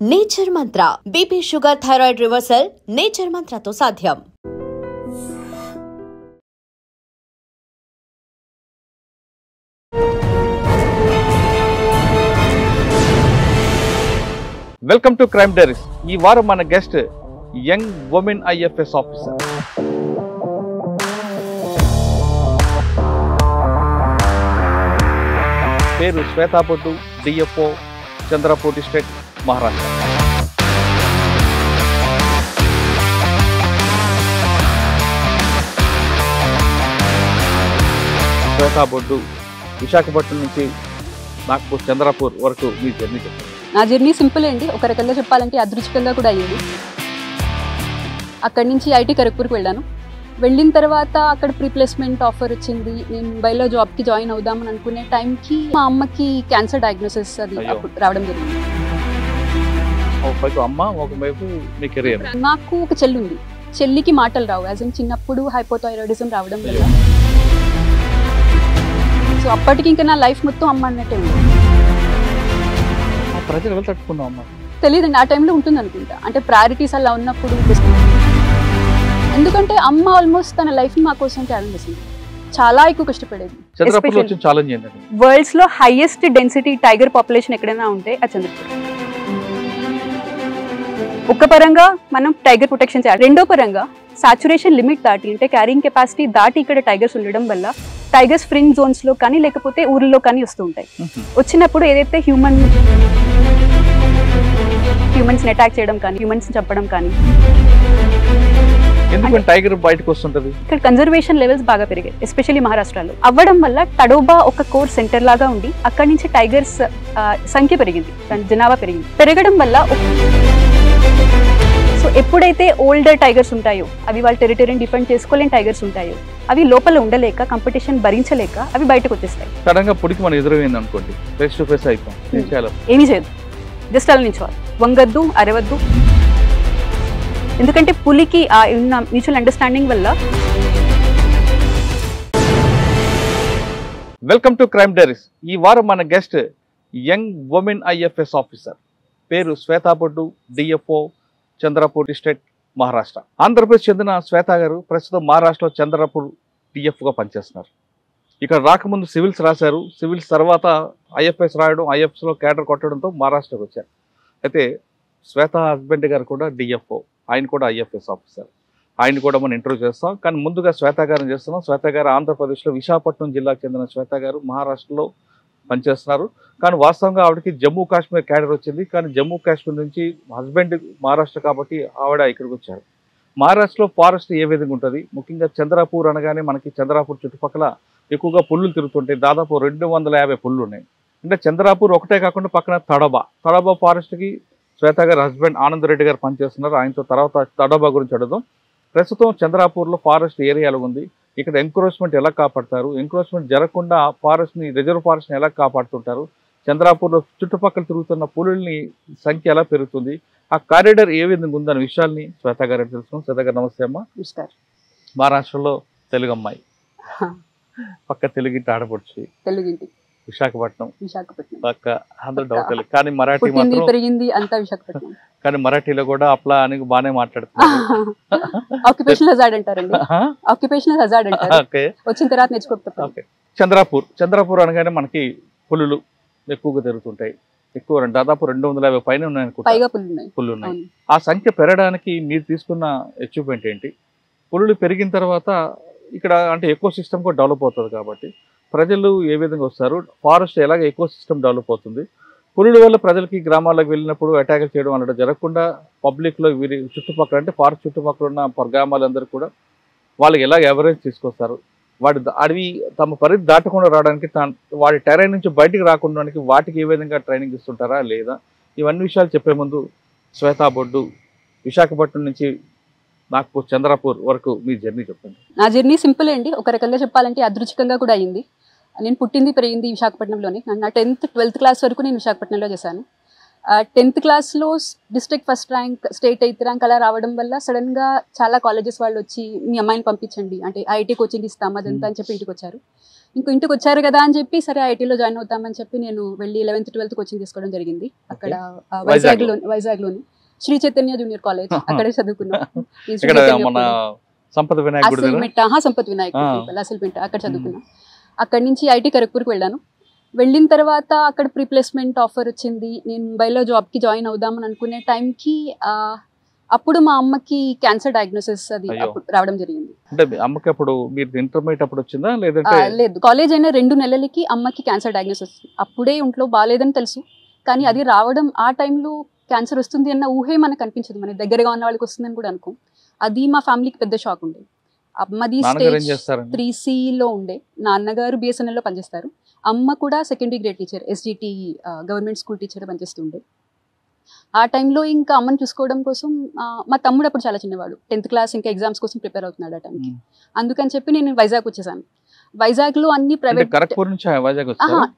Nature Mantra BP sugar thyroid reversal Nature మంత్రతో సాధ్యం. Welcome to Crime Diaries. ఈ వారం మన guest young women IFS officer. పేరు శ్వేతా బొడ్డు, డిఎఫ్ఓ, చంద్రపూర్ డిస్ట్రిక్ట్, మహారాష్ట్ర. శ్వేతా బొడ్డు విశాఖపట్నం నుంచి నాగ్పూర్, చంద్రపూర్ వరకు మీ జర్నీ చెప్పండి. నా జర్నీ సింపుల్ అండి. ఒక రకంగా చెప్పాలంటే అదృష్టంగా కూడా అయ్యింది. అక్కడి నుంచి ఐటీ ఖరగ్పూర్కి వెళ్ళాను. వెళ్ళిన తర్వాత అక్కడ ప్రీప్లేస్మెంట్ ఆఫర్ వచ్చింది. నేను ముంబైలో జాబ్కి జాయిన్ అవుదామని అనుకునే టైంకి మా అమ్మకి క్యాన్సర్ డయాగ్నోసిస్ అది రావడం జరిగింది. నాకు ఒక చెల్లి ఉంది. చెల్లికి మాటలు రావు. యాజ్ ఇన్ చిన్నప్పుడు హైపోథైరాయిడిజం రావడం వల్ల సో అప్పటికి ఇంకా నా లైఫ్ మొత్తం అమ్మ అన్నట్టే ఉంది. తెలియదండి, ఆ టైంలో ఉంటుంది అనుకుంటా. అంటే ప్రయారిటీస్ అలా ఉన్నప్పుడు, ఎందుకంటే అమ్మ ఆల్మోస్ట్ తన లైఫ్ ని మా కోసం త్యాగం చేసింది. చాలా ఎక్కువ కష్టపడేది. వరల్డ్స్ లో హైయెస్ట్ డెన్సిటీ టైగర్ పాపులేషన్ ఎక్కడైనా ఉంటే ఆ చంద్రపూర్. ఒక పరంగా మనం టైగర్ ప్రొటెక్షన్ చేయాలి, రెండో పరంగా సాచురేషన్ లిమిట్ దాటి అంటే క్యారింగ్ కెపాసిటీ దాటి ఇక్కడ టైగర్స్ ఉండడం వల్ల టైగర్స్ ఫ్రింజ్ జోన్స్ లో కానీ లేకపోతే ఊర్లో కానీ వస్తూ ఉంటాయి. వచ్చినప్పుడు ఏదైతే హ్యూమన్స్ అటాక్ చేయడం కానీ, హ్యూమన్స్ చంపడం కానీ, టైగర్ బయటకు వస్తుంటది. ఇక్కడ కన్జర్వేషన్ లెవెల్స్ బాగా పెరిగాయి, ఎస్పెషల్లీ మహారాష్ట్రలో. అవ్వడం వల్ల తడోబా ఒక కోర్ సెంటర్ లాగా ఉండి అక్కడి నుంచి టైగర్స్ సంఖ్య పెరిగింది, జనాభా పెరగడం వల్ల సో ఎప్పుడైతే ఓల్డర్ టైగర్స్ ఉంటాయో, అవి వాళ్ళ టెరిటరీని డిఫెండ్ చేసుకోలేని టైగర్స్ ఉంటాయో, అవి లోపల ఉండలేక, కంపిటీషన్ భరించలేక అవి బయటకు వచ్చేస్తాయి. సడన్ గా పులికి మనం ఎదురైంది అనుకోండి, ఫేస్ టు ఫేస్ అయిపోతాం. ఏమీ చేయదు, జస్ట్ అలా నిల్చోవాలి, వంగద్దు, అరవద్దు. ఎందుకంటే పులికి ఆ ఉన్న మ్యూచువల్ అండర్స్టాండింగ్ వల్ల. Welcome to Crime Diaries. ఈ వారం మన guest young women IFS officer. పేరు శ్వేతా బొడ్డు, డిఎఫ్ఓ, చంద్రపూర్ డిస్ట్రిక్ట్, మహారాష్ట్ర. ఆంధ్రప్రదేశ్ చెందిన శ్వేత గారు ప్రస్తుతం మహారాష్ట్రలో చంద్రపూర్ డిఎఫ్గా పనిచేస్తున్నారు. ఇక్కడ రాకముందు సివిల్స్ రాశారు. సివిల్స్ తర్వాత ఐఎఫ్ఎస్ రాయడం, ఐఎఫ్ఎస్లో క్యాడర్ కొట్టడంతో మహారాష్ట్రకి వచ్చారు. అయితే శ్వేత హస్బెండ్ గారు కూడా డిఎఫ్ఓ, ఆయన కూడా ఐఎఫ్ఎస్ ఆఫీసర్. ఆయన కూడా మనం ఇంటర్వ్యూ చేస్తాం. కానీ ముందుగా శ్వేత గారిని చేస్తున్నాం. శ్వేత గారు ఆంధ్రప్రదేశ్లో విశాఖపట్నం జిల్లాకు చెందిన శ్వేత గారు మహారాష్ట్రలో పనిచేస్తున్నారు. కానీ వాస్తవంగా ఆవిడకి జమ్మూ కాశ్మీర్ క్యాడర్ వచ్చింది. కానీ జమ్మూ కాశ్మీర్ నుంచి హస్బెండ్ మహారాష్ట్ర కాబట్టి ఆవిడ ఇక్కడికి వచ్చారు. మహారాష్ట్రలో ఫారెస్ట్ ఏ విధంగా ఉంటుంది, ముఖ్యంగా చంద్రపూర్ అనగానే మనకి చంద్రపూర్ చుట్టుపక్కల ఎక్కువగా పుల్లులు తిరుగుతుంటాయి. దాదాపు 250 పుల్లు ఉన్నాయి. అంటే చంద్రపూర్ ఒకటే కాకుండా పక్కన తడబా ఫారెస్ట్కి శ్వేత గారి హస్బెండ్ ఆనంద్ రెడ్డి గారు పనిచేస్తున్నారు. ఆయనతో తర్వాత తడబా గురించి అడుగుదాం. ప్రస్తుతం చంద్రపూర్లో ఫారెస్ట్ ఏరియాలో ఉంది. ఇక్కడ ఎంక్రోచ్మెంట్ ఎలా కాపాడతారు, ఎంక్రోచ్మెంట్ జరగకుండా ఫారెస్ట్ని, రిజర్వ్ ఫారెస్ట్ని ఎలా కాపాడుతుంటారు, చంద్రపూర్లో చుట్టుపక్కల తిరుగుతున్న పులుల్ని సంఖ్య ఎలా పెరుగుతుంది, ఆ కారిడార్ ఏ విధంగా ఉందనే విషయాల్ని శ్వేత గారు తెలుసుకున్నాం. శ్వేత గారు నమస్తే అమ్మ. మహారాష్ట్రలో తెలుగు అమ్మాయి, పక్క తెలుగింటి ఆడపడుచు, విశాఖపట్నం పక్క, అందరూ డౌట్ లేదు. కానీ మరాఠీ మాత్రం పెరిగింది అంతా విశాఖపట్నం. కానీ మరాఠీలో కూడా అప్లా అని బాగానే మాట్లాడుతున్నారు. చంద్రపూర్ అనగానే మనకి పులులు ఎక్కువగా తిరుగుతుంటాయి. ఎక్కువ దాదాపు 250 పైన పుల్లు ఉన్నాయి. ఆ సంఖ్య పెరగడానికి మీరు తీసుకున్న అచీవ్మెంట్ ఏంటి? పులులు పెరిగిన తర్వాత ఇక్కడ అంటే ఎకో సిస్టమ్ కూడా డెవలప్ అవుతుంది కాబట్టి ప్రజలు ఏ విధంగా వస్తారు, ఫారెస్ట్ ఎలాగ ఎకో సిస్టమ్ డెవలప్ అవుతుంది, పులుల వల్ల ప్రజలకి గ్రామాలకు వెళ్ళినప్పుడు అటాక్ చేయడం అన్నట్టు జరగకుండా పబ్లిక్లో వీరి చుట్టుపక్కల అంటే ఫారెస్ట్ చుట్టుపక్కల ఉన్న గ్రామాలందరూ కూడా వాళ్ళకి ఎలాగ ఎవరేజ్ తీసుకొస్తారు, అడవి తమ పరిధి దాటకుండా రావడానికి, వాటి టెరైన్ నుంచి బయటికి రాకుండా వాటికి ఏ విధంగా ట్రైనింగ్ ఇస్తుంటారా లేదా, ఇవన్నీ విషయాలు చెప్పే ముందు శ్వేతా బొడ్డు విశాఖపట్నం నుంచి నాగ్పూర్, చంద్రపూర్ వరకు మీ జర్నీ చెప్పండి. నా జర్నీ సింపుల్ అండి. ఒక రకంగా చెప్పాలంటే అదృష్టంగా కూడా అయ్యింది. నేను పుట్టింది పెరిగింది విశాఖపట్నంలోనే. నా 10th 12th క్లాస్ వరకు నేను విశాఖపట్నంలో చేశాను. 10th క్లాస్లో district first rank, state 8th rank అలా రావడం వల్ల సడన్గా చాలా కాలేజెస్ వాళ్ళు వచ్చి మీ అమ్మాయిని పంపించండి అంటే ఐఐటీ కోచింగ్ ఇస్తాం అదంతా అని చెప్పి ఇంటికి వచ్చారు. ఇంకో ఇంటికి వచ్చారు కదా అని చెప్పి సరే ఐటీలో జాయిన్ అవుతామని చెప్పి నేను వెళ్ళి 11th 12th కోచింగ్ తీసుకోవడం జరిగింది అక్కడ వైజాగ్లోని శ్రీ చైతన్య జూనియర్ కాలేజ్ అక్కడే చదువుకున్నాను. సంపత్ వినాయక్ అసల్పేట అక్కడ చదువుకున్నాను. అక్కడి నుంచి ఐటీ ఖరగ్పూర్కి వెళ్ళాను. వెళ్ళిన తర్వాత అక్కడ ప్రీ ప్లేస్మెంట్ ఆఫర్ వచ్చింది. నేను ముంబైలో జాబ్కి జాయిన్ అవుదామని అనుకునే టైంకి అప్పుడు మా అమ్మకి క్యాన్సర్ డయాగ్నోసిస్ అది రావడం జరిగింది. అంటే అమ్మకి అప్పుడు మీరు ఇంటర్మీడియట్ అప్పుడు వచ్చిందా లేదంటే? లేదు, కాలేజ్ అయిన 2 నెలలకి అమ్మకి క్యాన్సర్ డయాగ్నోసిస్. అప్పుడే ఇంట్లో బాగాలేదని తెలుసు, కానీ అది రావడం ఆ టైంలో క్యాన్సర్ వస్తుంది అన్న ఊహే మనకు అనిపించదు. మన దగ్గరగా ఉన్న వాళ్ళకి వస్తుందని కూడా అనుకో. అది మా ఫ్యామిలీకి పెద్ద షాక్ ఉండే. అమ్మది స్టేజ్ 3Cలో ఉండే, నాన్నగారు BSNLలో పనిచేస్తారు. అమ్మ కూడా secondary grade teacher, SGT government school teacher పనిచేస్తుండే. ఆ టైంలో ఇంకా అమ్మని చూసుకోవడం కోసం మా తమ్ముడు అప్పుడు చాలా చిన్నవాడు, 10th క్లాస్, ఇంకా ఎగ్జామ్స్ కోసం ప్రిపేర్ అవుతున్నాడు ఆ టైంకి. అందుకని చెప్పి నేను వైజాగ్ వచ్చేసాను. వైజాగ్లో అన్ని ప్రైవేట్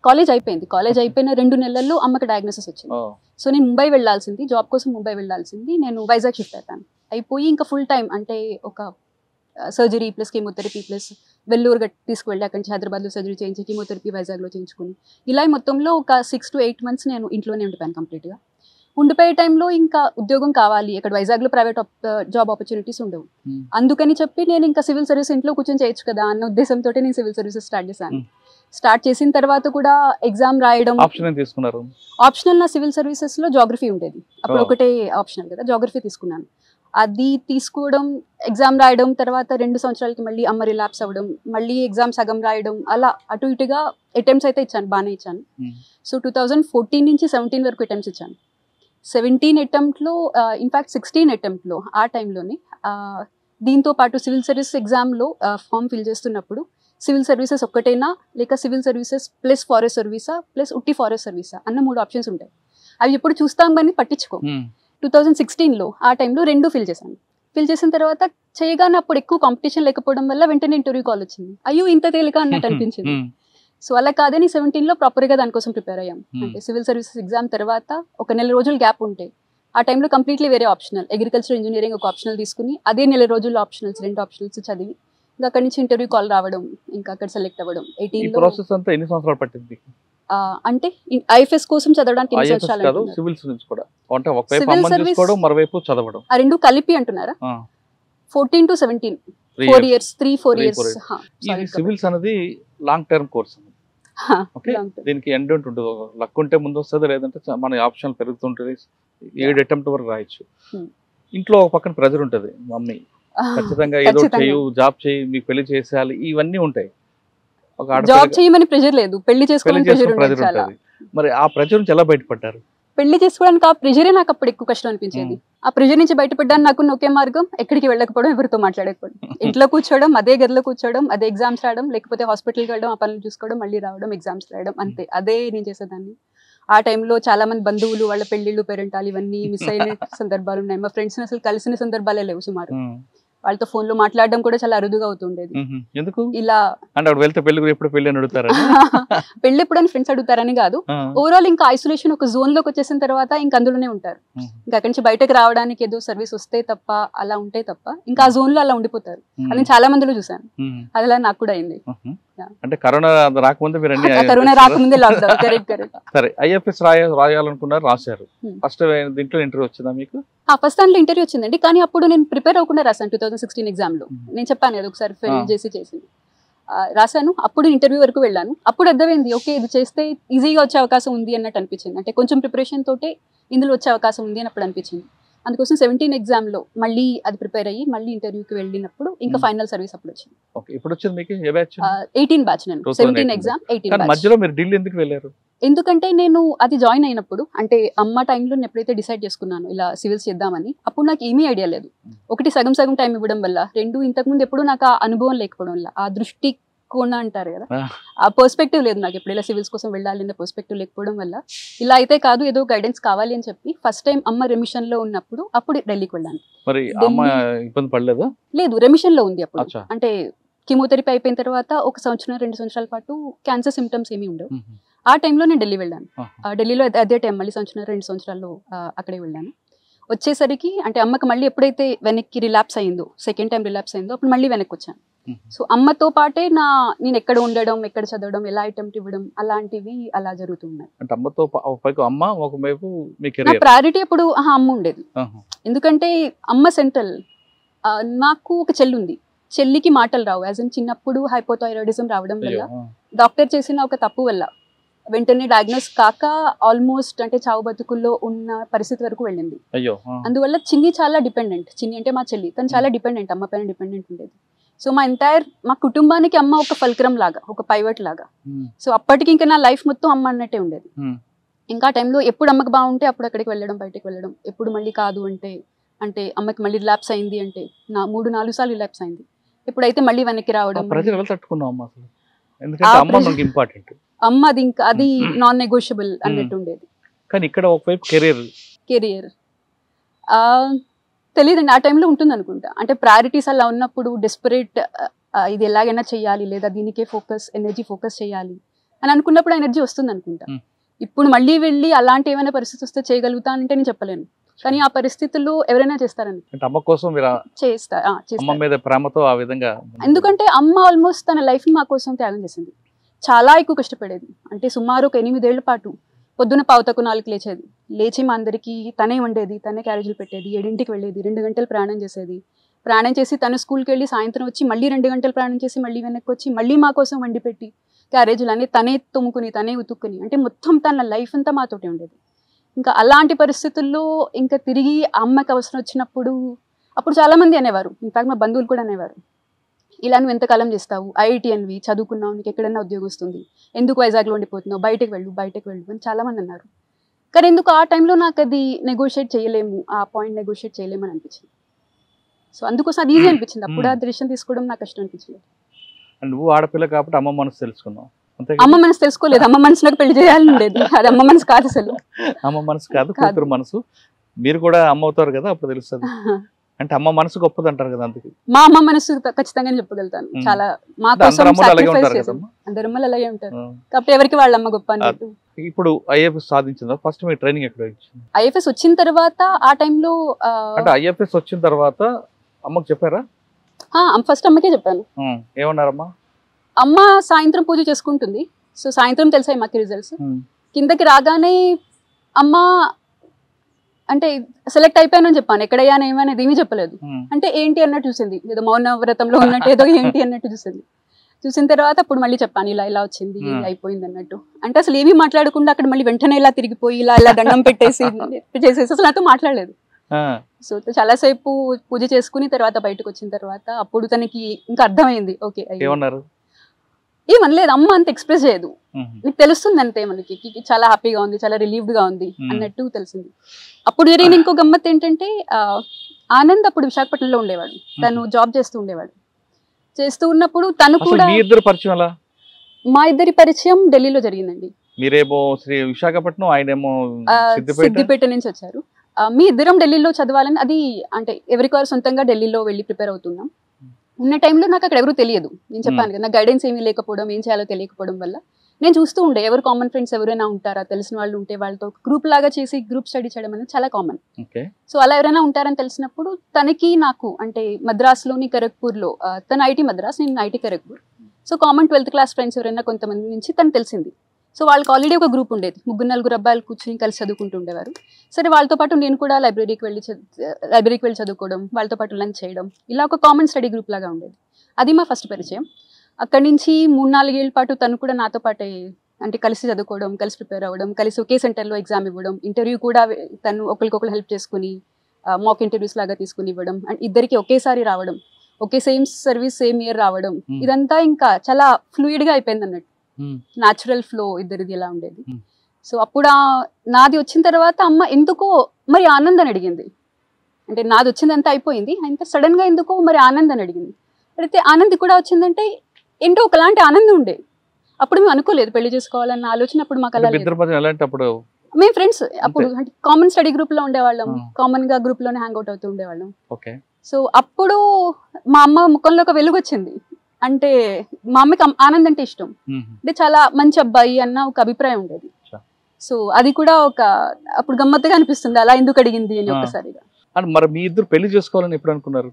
కాలేజ్ అయిపోయింది. కాలేజ్ అయిపోయిన 2 నెలల్లో అమ్మకి డయాగ్నోసిస్ వచ్చింది. సో నేను ముంబై వెళ్ళాల్సింది, జాబ్ కోసం ముంబై వెళ్ళాల్సింది. నేను వైజాగ్ షిఫ్ట్ అయిపోయాను. అయిపోయి ఇంకా ఫుల్ టైం అంటే ఒక surgery plus chemotherapy plus Vellore తీసుకువెళ్ళి అక్కడి నుంచి హైదరాబాద్లో సర్జరీ చేయించి కీమోథెరపీ వైజాగ్లో చేయించుకుని ఇలా మొత్తంలో ఒక 6 to 8 months నేను ఇంట్లోనే ఉండిపోయాను కంప్లీట్గా. ఉండిపోయే టైంలో ఇంకా ఉద్యోగం కావాలి, ఇక్కడ వైజాగ్లో ప్రైవేట్ జాబ్ ఆపర్చునిటీస్ ఉండవు. అందుకని చెప్పి నేను ఇంకా సివిల్ సర్వీస్ ఇంట్లో కూర్చొని చేయొచ్చు కదా అన్న ఉద్దేశంతో నేను సివిల్ సర్వీసెస్ స్టార్ట్ చేశాను. స్టార్ట్ చేసిన తర్వాత కూడా ఎగ్జామ్ రాయడం ఆప్షనల్. నా సివిల్ సర్వీసెస్లో జాగ్రఫీ ఉండేది అప్పుడు, ఒకటే ఆప్షనల్ కదా, జాగ్రఫీ తీసుకున్నాను. అది తీసుకోవడం, ఎగ్జామ్ రాయడం, తర్వాత 2 సంవత్సరాలకి మళ్ళీ అమ్మ రిలాప్స్ అవ్వడం, మళ్ళీ ఎగ్జామ్ సగం రాయడం, అలా అటు ఇటుగా అటెంప్ట్స్ అయితే ఇచ్చాను, బాగానే ఇచ్చాను. సో 2014 నుంచి 17 వరకు అటెంప్ట్స్ ఇచ్చాను. 17 అటెంప్ట్లో ఇన్ఫ్యాక్ట్ 16 అటెంప్ట్లో ఆ టైంలోనే దీంతో పాటు సివిల్ సర్వీస్ ఎగ్జామ్లో ఫామ్ ఫిల్ చేస్తున్నప్పుడు సివిల్ సర్వీసెస్ ఒక్కటేనా లేక సివిల్ సర్వీసెస్ ప్లస్ ఫారెస్ట్ సర్వీసా ప్లస్ ఉట్టి ఫారెస్ట్ సర్వీసా అన్న 3 ఆప్షన్స్ ఉంటాయి. అవి ఎప్పుడు చూస్తాం కానీ పట్టించుకో. 2016లో ఆ టైంలో 2 ఫిల్ చేశాను. ఫిల్ చేసిన తర్వాత చేయగానే అప్పుడు ఎక్కువ కాంపిటీషన్ లేకపోవడం వల్ల వెంటనే ఇంటర్వ్యూ కాల్ వచ్చింది. అయ్యో ఇంత తేలిక అన్నట్టు అనిపించింది. సో అలా కాదని 17లో ప్రాపర్గా దానికోసం ప్రిపేర్ అయ్యాం. అంటే సివిల్ సర్వీసెస్ ఎగ్జామ్ తర్వాత ఒక 1 నెల రోజులు గ్యాప్ ఉంటే ఆ టైంలో కంప్లీట్లీ వేరే ఆప్షనల్, అగ్రికల్చర్ ఇంజనీరింగ్ ఒక ఆప్షనల్ తీసుకుని అదే 1 నెల రోజులు ఆప్షనల్స్ 2 ఆప్షనల్స్ చదివి ఇంకా అక్కడి నుంచి ఇంటర్వ్యూ కాల్ రావడం, ఇంకా అక్కడ సెలెక్ట్ అవ్వడం. 18లో ప్రాసెస్ అంతా ఎన్ని సంవత్సరాలు పట్టింది? అంటే IFS కోసం చదవడానికి ఎన్ని సంవత్సరాలు? సివిల్స్ నుంచి కూడా అంటే ఒకవైపు అమ్మని చూసుకోవడం మరోవైపు చదవడం, ఆ 2 కలిపి అంటున్నారా? 14 to 17 4 years 3-4 years. సివిల్స్ అనేది లాంగ్ టర్మ్ కోర్స్. ఓకే, దీనికి ఎండ్ ఉంటుంది. లక్ ఉంటే ముందు వస్తుంది, లేదంటే మన ఆప్షన్ పెరుగుతుంటుంది. 7 అటెంప్ట్ వరకు రాయొచ్చు. ఇంట్లో ఒక పక్కన ప్రెజర్ ఉంటుంది, మమ్మీ ఖచ్చితంగా ఏదో చేయు, జాబ్ చేయి, మీకు పెళ్లి చేసేయాలి, ఇవన్నీ ఉంటాయి. జాబ్ చేయమని ప్రెజర్ లేదు, పెళ్లి చేసుకోవాలని ప్రెజర్ ఉంటుంది. మరి ఆ ప్రెజర్ నుంచి ఎలా బయటపడ్డారు? పెళ్లి చేసుకోవడానికి ఆ ప్రెజరే నాకు అప్పుడు ఎక్కువ కష్టం అనిపించేది. ఆ ప్రెజర్ నుంచి బయటపడ్డానికి నాకు ఒకే మార్గం, ఎక్కడికి వెళ్ళకపోవడం, ఎవరితో మాట్లాడకపోవడం, ఇంట్లో కూర్చోవడం, అదే గదిలో కూర్చోవడం, అదే ఎగ్జామ్స్ రాయడం, లేకపోతే హాస్పిటల్కి వెళ్ళడం, ఆ పనులు చూసుకోవడం, మళ్ళీ రావడం, ఎగ్జామ్స్ రాయడం, అంతే. అదే నేను చేసేదాన్ని. ఆ టైంలో చాలా మంది బంధువులు వాళ్ళ పెళ్లిళ్ళు, పేరెంటాలు ఇవన్నీ మిస్ అయిన సందర్భాలు ఉన్నాయి. మా ఫ్రెండ్స్ అసలు కలిసిన సందర్భాలే లేవు సుమారు. వాళ్ళతో ఫోన్ లో మాట్లాడడం కూడా చాలా అరుదుగా అవుతుండేది. ఎందుకు ఇలా పెళ్లి ఎప్పుడని ఫ్రెండ్స్ అడుగుతారని కాదు, ఓవరాల్ ఇంకా ఐసోలేషన్ ఒక జోన్ లోకి వచ్చేసిన తర్వాత ఇంకా అందులోనే ఉంటారు. ఇంకా అక్కడి నుంచి బయటకు రావడానికి ఏదో సర్వీస్ వస్తే తప్ప, అలా ఉంటే తప్ప ఇంకా ఆ జోన్ లో అలా ఉండిపోతారు. అది చాలా మందిలో చూసాను, అలా నాకు కూడా అయింది. అంటే కరోనా రాకముందే కరోనా రాకముందే లాక్డౌన్. కరెక్ట్. సరే, IFS రాయాలనుకున్నారు, రాశారు. ఫస్ట్ దీంట్లో ఇంటర్వ్యూ వచ్చిందా మీకు? ఫస్ట్ దాంట్లో ఇంటర్వ్యూ వచ్చిందండి, కానీ అప్పుడు నేను ప్రిపేర్ అవ్వకుండా రాశాను. 2016 ఎగ్జామ్ లో నేను చెప్పాను కదా ఒకసారి ఫెయిల్ చేసి రాశాను. అప్పుడు ఇంటర్వ్యూ వరకు వెళ్ళాను. అప్పుడు అర్థమైంది, ఓకే ఇది చేస్తే ఈజీగా వచ్చే అవకాశం ఉంది అన్నట్టు అనిపించింది. అంటే కొంచెం ప్రిపరేషన్ తోటే ఇందులో వచ్చే అవకాశం ఉంది అని అప్పుడు అనిపించింది. అందుకోసం 17 ఎగ్జామ్లో మళ్ళీ అది ప్రిపేర్ అయ్యి మళ్ళీ ఇంటర్వ్యూకి వెళ్ళినప్పుడు ఇంకా ఫైనల్ సర్వీస్ అప్పుడు వచ్చింది. ఓకే, ఇప్పుడు వచ్చింది మీకు ఏ బ్యాచ్? 18 బ్యాచ్. నేను 17 ఎగ్జామ్ 18 బ్యాచ్. మధ్యలో మీరు ఢిల్లీ ఎందుకు వెళ్ళారు? ఎందుకంటే నేను అది జాయిన్ అయినప్పుడు, అంటే అమ్మ టైంలో నేను ఎప్పుడైతే డిసైడ్ చేసుకున్నాను ఇలా సివిల్స్ చేద్దామని, అప్పుడు నాకు ఏమీ ఐడియా లేదు. ఒకటి సగం టైం ఇవ్వడం వల్ల, 2 ఇంతకుముందు ఎప్పుడు నాకు ఆ అనుభవం లేకపోవడం వల్ల, ఆ దృష్టి కోణ అంటారు కదా, ఆ పర్స్పెక్టివ్ లేదు నాకు. ఎప్పుడు ఇలా సివిల్స్ కోసం వెళ్ళాలి అనే పర్స్పెక్టివ్ లేకపోవడం వల్ల ఇలా అయితే కాదు, ఏదో గైడెన్స్ కావాలి అని చెప్పి ఫస్ట్ టైం అమ్మ రెమిషన్ లో ఉన్నప్పుడు అప్పుడు ఢిల్లీకి వెళ్ళాను. లేదు, రెమిషన్ లో ఉంది అప్పుడు. అంటే కీమోథెరపీ అయిపోయిన తర్వాత 1 సంవత్సరం 2 సంవత్సరాల పాటు క్యాన్సర్ సిమ్టమ్స్ ఏమీ ఉండవు. ఆ టైంలో నేను ఢిల్లీ వెళ్ళాను. ఢిల్లీలో అదే టైం మళ్ళీ 2 సంవత్సరాల్లో అక్కడే వెళ్ళాను. వచ్చేసరికి అంటే అమ్మకి మళ్ళీ ఎప్పుడైతే వెనక్కి రిలాప్స్ అయిందో, సెకండ్ టైం రిలాప్స్ అయిందో, అప్పుడు మళ్ళీ వెనక్కి వచ్చాను. సో అమ్మతో పాటే నేను ఎక్కడ ఉండడం, ఎక్కడ చదవడం, ఎలా అటెంప్ట్ ఇవ్వడం, అలాంటివి అలా జరుగుతున్నాయి. అంటే అమ్మతో ఒకవైపు అమ్మ, ఒకవైపు మీ నా కెరీర్. ప్రయారిటీ అప్పుడు అమ్మ ఉండేది. ఎందుకంటే అమ్మ సెంట్రల్. నాకు ఒక చెల్లి ఉంది. చెల్లికి మాటలు రావు. యాజ్ ఇన్ చిన్నప్పుడు హైపోథైరాయిడిజం రావడం వల్ల డాక్టర్ చేసిన ఒక తప్పు వల్ల వెంటనే డయాగ్నోస్ కాక ఆల్మోస్ట్ అంటే చావు బతుకుల్లో ఉన్న పరిస్థితి వరకు వెళ్ళింది. అందువల్ల చిన్ని చాలా డిపెండెంట్. చిన్ని అంటే మా చెల్లి, తను చాలా డిపెండెంట్, అమ్మ పైన డిపెండెంట్ ఉండేది. సో మా కుటుంబానికి అమ్మ ఒక ఫల్క్రమ్ లాగా, ఒక పైవట్ లాగా. సో అప్పటికి ఇంకా నా లైఫ్ మొత్తం అమ్మ అన్నట్టే ఉండేది. ఇంకా టైంలో ఎప్పుడు అమ్మకి బాగుంటే అప్పుడు అక్కడికి వెళ్ళడం, బయటకు వెళ్ళడం. ఎప్పుడు మళ్ళీ కాదు అంటే అమ్మకి మళ్ళీ రిలాప్స్ అయింది అంటే 3-4 సార్లు రిలాప్స్ అయింది. ఎప్పుడైతే మళ్ళీ వెనక్కి రావడం. అమ్మ అది నాన్ నెగోషియబుల్ అన్నట్టు ఉండేది. కానీ ఇక్కడ ఒకవైపు కెరీర్ తెలియదండి, ఆ టైంలో ఉంటుంది అనుకుంటా. అంటే ప్రయారిటీస్ అలా ఉన్నప్పుడు డెస్పరేట్, ఇది ఎలాగైనా చెయ్యాలి, లేదా దీనికే ఎనర్జీ ఫోకస్ చేయాలి అని అనుకున్నప్పుడు ఎనర్జీ వస్తుంది అనుకుంటా. ఇప్పుడు మళ్ళీ వెళ్ళి అలాంటి ఏమైనా పరిస్థితి వస్తే చేయగలుగుతా అంటే నేను చెప్పలేను. కానీ ఆ పరిస్థితుల్లో ఎవరైనా చేస్తారని అమ్మ కోసం చేస్తారు. ప్రేమతో ఆ విధంగా. ఎందుకంటే అమ్మ ఆల్మోస్ట్ తన లైఫ్ మా కోసం త్యాగం చేసింది. చాలా ఎక్కువ కష్టపడేది. అంటే సుమారు ఒక 8 ఏళ్ల పాటు పొద్దున 3:45 లేచేది. లేచి మా అందరికీ తనే వండేది, తనే క్యారేజీలు పెట్టేది. 7ంటికి వెళ్ళేది, 2 గంటలు ప్రయాణం చేసేది. ప్రయాణం చేసి తను స్కూల్కి వెళ్ళి సాయంత్రం వచ్చి మళ్ళీ 2 గంటలు ప్రయాణం చేసి మళ్ళీ వెనక్కి వచ్చి మళ్ళీ మా కోసం వండి పెట్టి క్యారేజీలు అన్నీ తనే తుమ్ముకుని, తనే ఉతుక్కుని, అంటే మొత్తం తన లైఫ్ అంతా మాతోటే ఉండేది. ఇంకా అలాంటి పరిస్థితుల్లో ఇంకా తిరిగి అమ్మకి అవసరం వచ్చినప్పుడు అప్పుడు చాలామంది అనేవారు, ఇన్ఫాక్ట్ మా బంధువులు కూడా అనేవారు, ఇలా నువ్వు ఎంతకాలం చేస్తావు, ఐఐటి అనివి చదువుకున్నావు, నీకు ఎక్కడైనా ఉద్యోగం వస్తుంది, ఎందుకు వైజాగ్లో ఉండిపోతున్నావు, బయటకు వెళ్ళు అని చాలామంది అన్నారు. కానీ ఎందుకు ఆ టైంలో నాకు అది నెగోషియేట్ చేయలేము, ఆ పాయింట్ నెగోషియేట్ చేయలేము అని అనిపించింది. సో అందుకోసం అది ఈజీ అనిపించింది. అప్పుడు ఆ డిసిషన్ తీసుకోవడం నాకు కష్టం అనిపించలేదు. నువ్వు ఆడపిల్ల కాబట్టి అమ్మ మనసు తెలుసుకున్నావు. అమ్మ మనసు తెలుసుకోలేదు, అమ్మ మనసులోకి పెళ్లి చేయాలని ఉండేది. అది అమ్మ మనసు కాదు, అసలు అమ్మ మనసు కాదు, కూతురు మనసు. మీరు కూడా అమ్మ అవుతారు కదా, అప్పుడు తెలుస్తుంది. అంటే అమ్మ మనసు గొప్పది అంటారు కదా, అందుకే మా అమ్మ మనసు ఖచ్చితంగా చెప్పగలుగుతాను. చాలా మా కోసం అందరు అమ్మలు అలాగే ఉంటారు కాబట్టి ఎవరికి వాళ్ళ అమ్మ గొప్ప అన్నట్టు. ఇప్పుడు ఐఎఫ్ఎస్ సాధించిందా? ఫస్ట్ మీ ట్రైనింగ్ ఎక్కడ ఇచ్చింది? ఐఎఫ్ఎస్ వచ్చిన తర్వాత ఆ టైంలో అంటే ఐఎఫ్ఎస్ వచ్చిన తర్వాత అమ్మకి చెప్పారా? ఫస్ట్ అమ్మకే చెప్పాను. ఏమన్నారమ్మా? అమ్మ సాయంత్రం పూజ చేసుకుంటుంది. సో సాయంత్రం తెలిసాయి మాకు రిజల్ట్స్. కిందకి రాగానే అమ్మ అంటే సెలెక్ట్ అయిపోయానని చెప్పాను. ఎక్కడయ్యాను ఏమనేది ఏమీ చెప్పలేదు. అంటే ఏంటి అన్నట్టు చూసింది, ఏదో మౌన వ్రతంలో ఉన్నట్టు ఏదో ఏంటి అన్నట్టు చూసింది. చూసిన తర్వాత అప్పుడు మళ్ళీ చెప్పాను, ఇలా వచ్చింది, అయిపోయింది అన్నట్టు. అంటే అసలు ఏమీ మాట్లాడకుండా అక్కడ మళ్ళీ వెంటనే ఇలా తిరిగిపోయి ఇలా దండం పెట్టేసి చేసేసి అసలు నాతో మాట్లాడలేదు. సో చాలాసేపు పూజ చేసుకుని తర్వాత బయటకు వచ్చిన తర్వాత అప్పుడు తనకి ఇంకా అర్థమైంది. ఓకే ఏమనలేదు, అమ్మ అంత ఎక్స్ప్రెస్ చేయదు, నీకు తెలుస్తుంది అంతే, మనకి చాలా హ్యాపీగా ఉంది, చాలా రిలీవ్డ్ గా ఉంది అన్నట్టు తెలిసింది. అప్పుడు జరిగిన ఇంకో గమ్మత్ ఏంటంటే ఆనంద్ అప్పుడు విశాఖపట్నంలో ఉండేవాడు, తను జాబ్ చేస్తూ ఉండేవాడు. చేస్తూ ఉన్నప్పుడు తను కూడా మా ఇద్దరి పరిచయం ఢిల్లీలో జరిగిందండి. మీరేమో విశాఖపట్నం, ఆయనేమో సిద్దిపేట నుంచి వచ్చారు. మీ ఇద్దరం ఢిల్లీలో చదవాలని, అది అంటే ఎవరికొవారు సొంతంగా ఢిల్లీలో వెళ్ళి ప్రిపేర్ అవుతున్నాం. ఉన్న టైంలో నాకు అక్కడ ఎవరు తెలియదు. నేను చెప్పాను కదా, నాకు గైడెన్స్ ఏమీ లేకపోవడం, ఏం చేయాలో తెలియకపోవడం వల్ల నేను చూస్తూ ఉండే ఎవరు కామన్ ఫ్రెండ్స్ ఎవరైనా ఉంటారా, తెలిసిన వాళ్ళు ఉంటే వాళ్ళతో గ్రూప్ లాగా చేసి గ్రూప్ స్టడీ చేయడం అనేది చాలా కామన్. సో అలా ఎవరైనా ఉంటారని తెలిసినప్పుడు తనకి నాకు అంటే మద్రాస్లోని ఖరగ్పూర్లో, తను ఐటీ మద్రాస్, నేను IT Kharagpur. So common 12th class friends ఎవరైనా కొంతమంది నుంచి తను తెలిసింది. సో వాళ్ళకి ఆల్రెడీ ఒక గ్రూప్ ఉండేది, 3-4 అబ్బాయిలు కూర్చొని కలిసి చదువుకుంటూ ఉండేవారు. సరే వాళ్ళతో పాటు నేను కూడా లైబ్రరీకి వెళ్ళి చదువుకోవడం, వాళ్ళతో పాటు లంచ్ చేయడం, ఇలా ఒక కామన్ స్టడీ గ్రూప్ లాగా ఉండేది. అది మా ఫస్ట్ పరిచయం. అక్కడి నుంచి 3-4 ఏళ్ళ పాటు తను కూడా నాతో పాటే అంటే కలిసి చదువుకోవడం, కలిసి ప్రిపేర్ అవ్వడం, కలిసి ఒకే సెంటర్లో ఎగ్జామ్ ఇవ్వడం, ఇంటర్వ్యూ కూడా తను ఒకరికొకరు హెల్ప్ చేసుకుని మాక్ ఇంటర్వ్యూస్ లాగా తీసుకుని ఇవ్వడం, అండ్ ఇద్దరికి ఒకేసారి రావడం, ఒకే సేమ్ సర్వీస్ సేమ్ ఇయర్ రావడం, ఇదంతా ఇంకా చాలా ఫ్లూయిడ్గా అయిపోయింది అన్నట్టు. న్యాచురల్ ఫ్లో ఇద్దరిది ఎలా ఉండేది. సో అప్పుడు నాది వచ్చిన తర్వాత అమ్మ ఎందుకో మరి ఆనంద్ అని అడిగింది. అంటే నాది వచ్చిందంతా అయిపోయింది, అంత సడన్ గా ఎందుకో మరి ఆనంద్ అని అడిగింది. అయితే ఆనంద్ కూడా వచ్చిందంటే ఏంటో ఒకలాంటి ఆనందం ఉండే. అప్పుడు మేము అనుకోలేదు పెళ్లి చేసుకోవాలన్న ఆలోచన అప్పుడు మాకు అలా లేదు. మేము ఫ్రెండ్స్ అప్పుడు అంటే కామన్ స్టడీ గ్రూప్ లో ఉండేవాళ్ళం, కామన్ గా గ్రూప్ లోనే హ్యాంగ్ అవుట్ అవుతూ ఉండేవాళ్ళం. సో అప్పుడు మా అమ్మ ముఖంలో ఒక వెలుగు వచ్చింది. అంటే మా అమ్మకి ఆనంద్ అంటే ఇష్టం, అంటే చాలా మంచి అబ్బాయి అన్న ఒక అభిప్రాయం ఉండేది. సో అది కూడా ఒక అప్పుడు గమ్మత్తుగా అనిపిస్తుంది, అలా ఎందుకు అడిగింది అని ఒక్కసారిగా. మరి మీ ఇద్దరు పెళ్లి చేసుకోవాలని ఎప్పుడు అనుకున్నారు?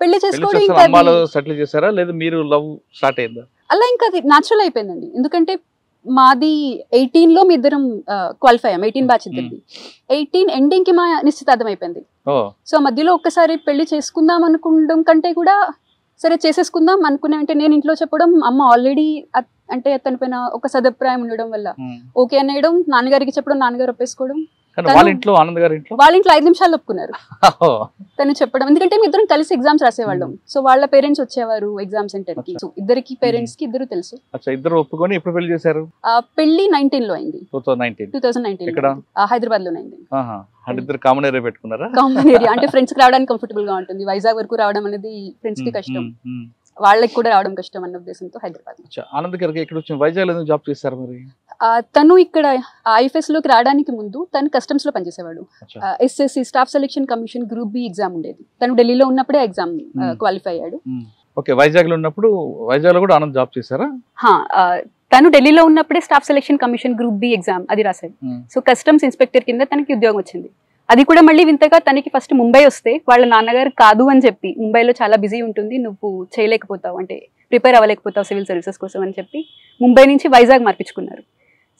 పెళ్లి చేసుకోవడం ఇంకా అమ్మాలో సెటిల్ చేశారా లేదా మీరు లవ్ స్టార్ట్ అయిందా? అలా ఇంకా అది న్యాచురల్ అయిపోయిందండి. ఎందుకంటే మాది 18 లో మీ ఇద్దరం క్వాలిఫై అయ్యాం, 18 బ్యాచ్ ఇద్దరిది. 18 ఎండింగ్ కి మా నిశ్చితార్థం అయిపోయింది. సో మధ్యలో ఒక్కసారి పెళ్లి చేసుకుందాం అనుకోవడం కంటే కూడా సరే చేసేసుకుందాం అనుకున్నా అంటే నేను ఇంట్లో చెప్పడం, అమ్మ ఆల్రెడీ అంటే తన పైన ఒక సదభిప్రాయం ఉండడం వల్ల ఓకే అనేయడం, నాన్నగారికి చెప్పడం, నాన్నగారు ఒప్పేసుకోవడం. వాళ్ళ ఇంట్లో ఆనంద్ గారి ఇంట్లో 5 నిమిషాలు ఒప్పుకున్నారు తను చెప్పడం. ఎందుకంటే మీ ఇద్దరం కలిసి ఎగ్జామ్స్ రాసేవాళ్ళం. సో వాళ్ళ పేరెంట్స్ వచ్చేవారు ఎగ్జామ్ సెంటర్ కి. ఇద్దరికి పేరెంట్స్ కి ఇద్దరు తెలుసు. ఇద్దరు ఒప్పుకొని ఎప్పుడు పెళ్లి చేశారు? పెళ్లి 19 లో అయింది. 2019 హైదరాబాద్ లోనే అయింది. ఇద్దరు కామన్ ఏరియా పెట్టుకున్నారా? కామన్ ఏరియా అంటే ఫ్రెండ్స్ కి రావడానికి కంఫర్టబుల్ గా ఉంటుంది. వైజాగ్ వరకు రావడం అనేది ఫ్రెండ్స్ కి కష్టం, వాళ్ళకి కూడా రావడం కష్టం అన్న ఉద్దేశంతో హైదరాబాద్. ఆనంద్ గారికి ఇక్కడ వచ్చి వైజాగ్ లో జాబ్ చేశారు మరి? తను ఇక్కడ ఐఎఫ్ఎస్ లోకి రావడానికి ముందు తను కస్టమ్స్ లో పనిచేసేవాడు. SSC Staff Selection Commission group B exam ఉండేది. తను ఢిల్లీలో ఉన్నప్పుడే ఎగ్జామ్ క్వాలిఫై అయ్యాడు. ఓకే, వైజాగ్ లో ఉన్నప్పుడు వైజాగ్ లో కూడా ఆనంద్ జాబ్ చేశారా? తను ఢిల్లీలో ఉన్నప్పుడే Staff Selection Commission group B exam అది రాశాడు. సో కస్టమ్స్ ఇన్స్పెక్టర్ కింద తనకి ఉద్యోగం వచ్చింది. అది కూడా మళ్ళీ వింతగా తనకి ఫస్ట్ ముంబై వస్తే వాళ్ళ నాన్నగారు కాదు అని చెప్పి, ముంబైలో చాలా బిజీ ఉంటుంది, నువ్వు చేయలేకపోతావు అంటే ప్రిపేర్ అవ్వలేకపోతావు సివిల్ సర్వీసెస్ కోసం అని చెప్పి ముంబై నుంచి వైజాగ్ మార్పించుకున్నారు.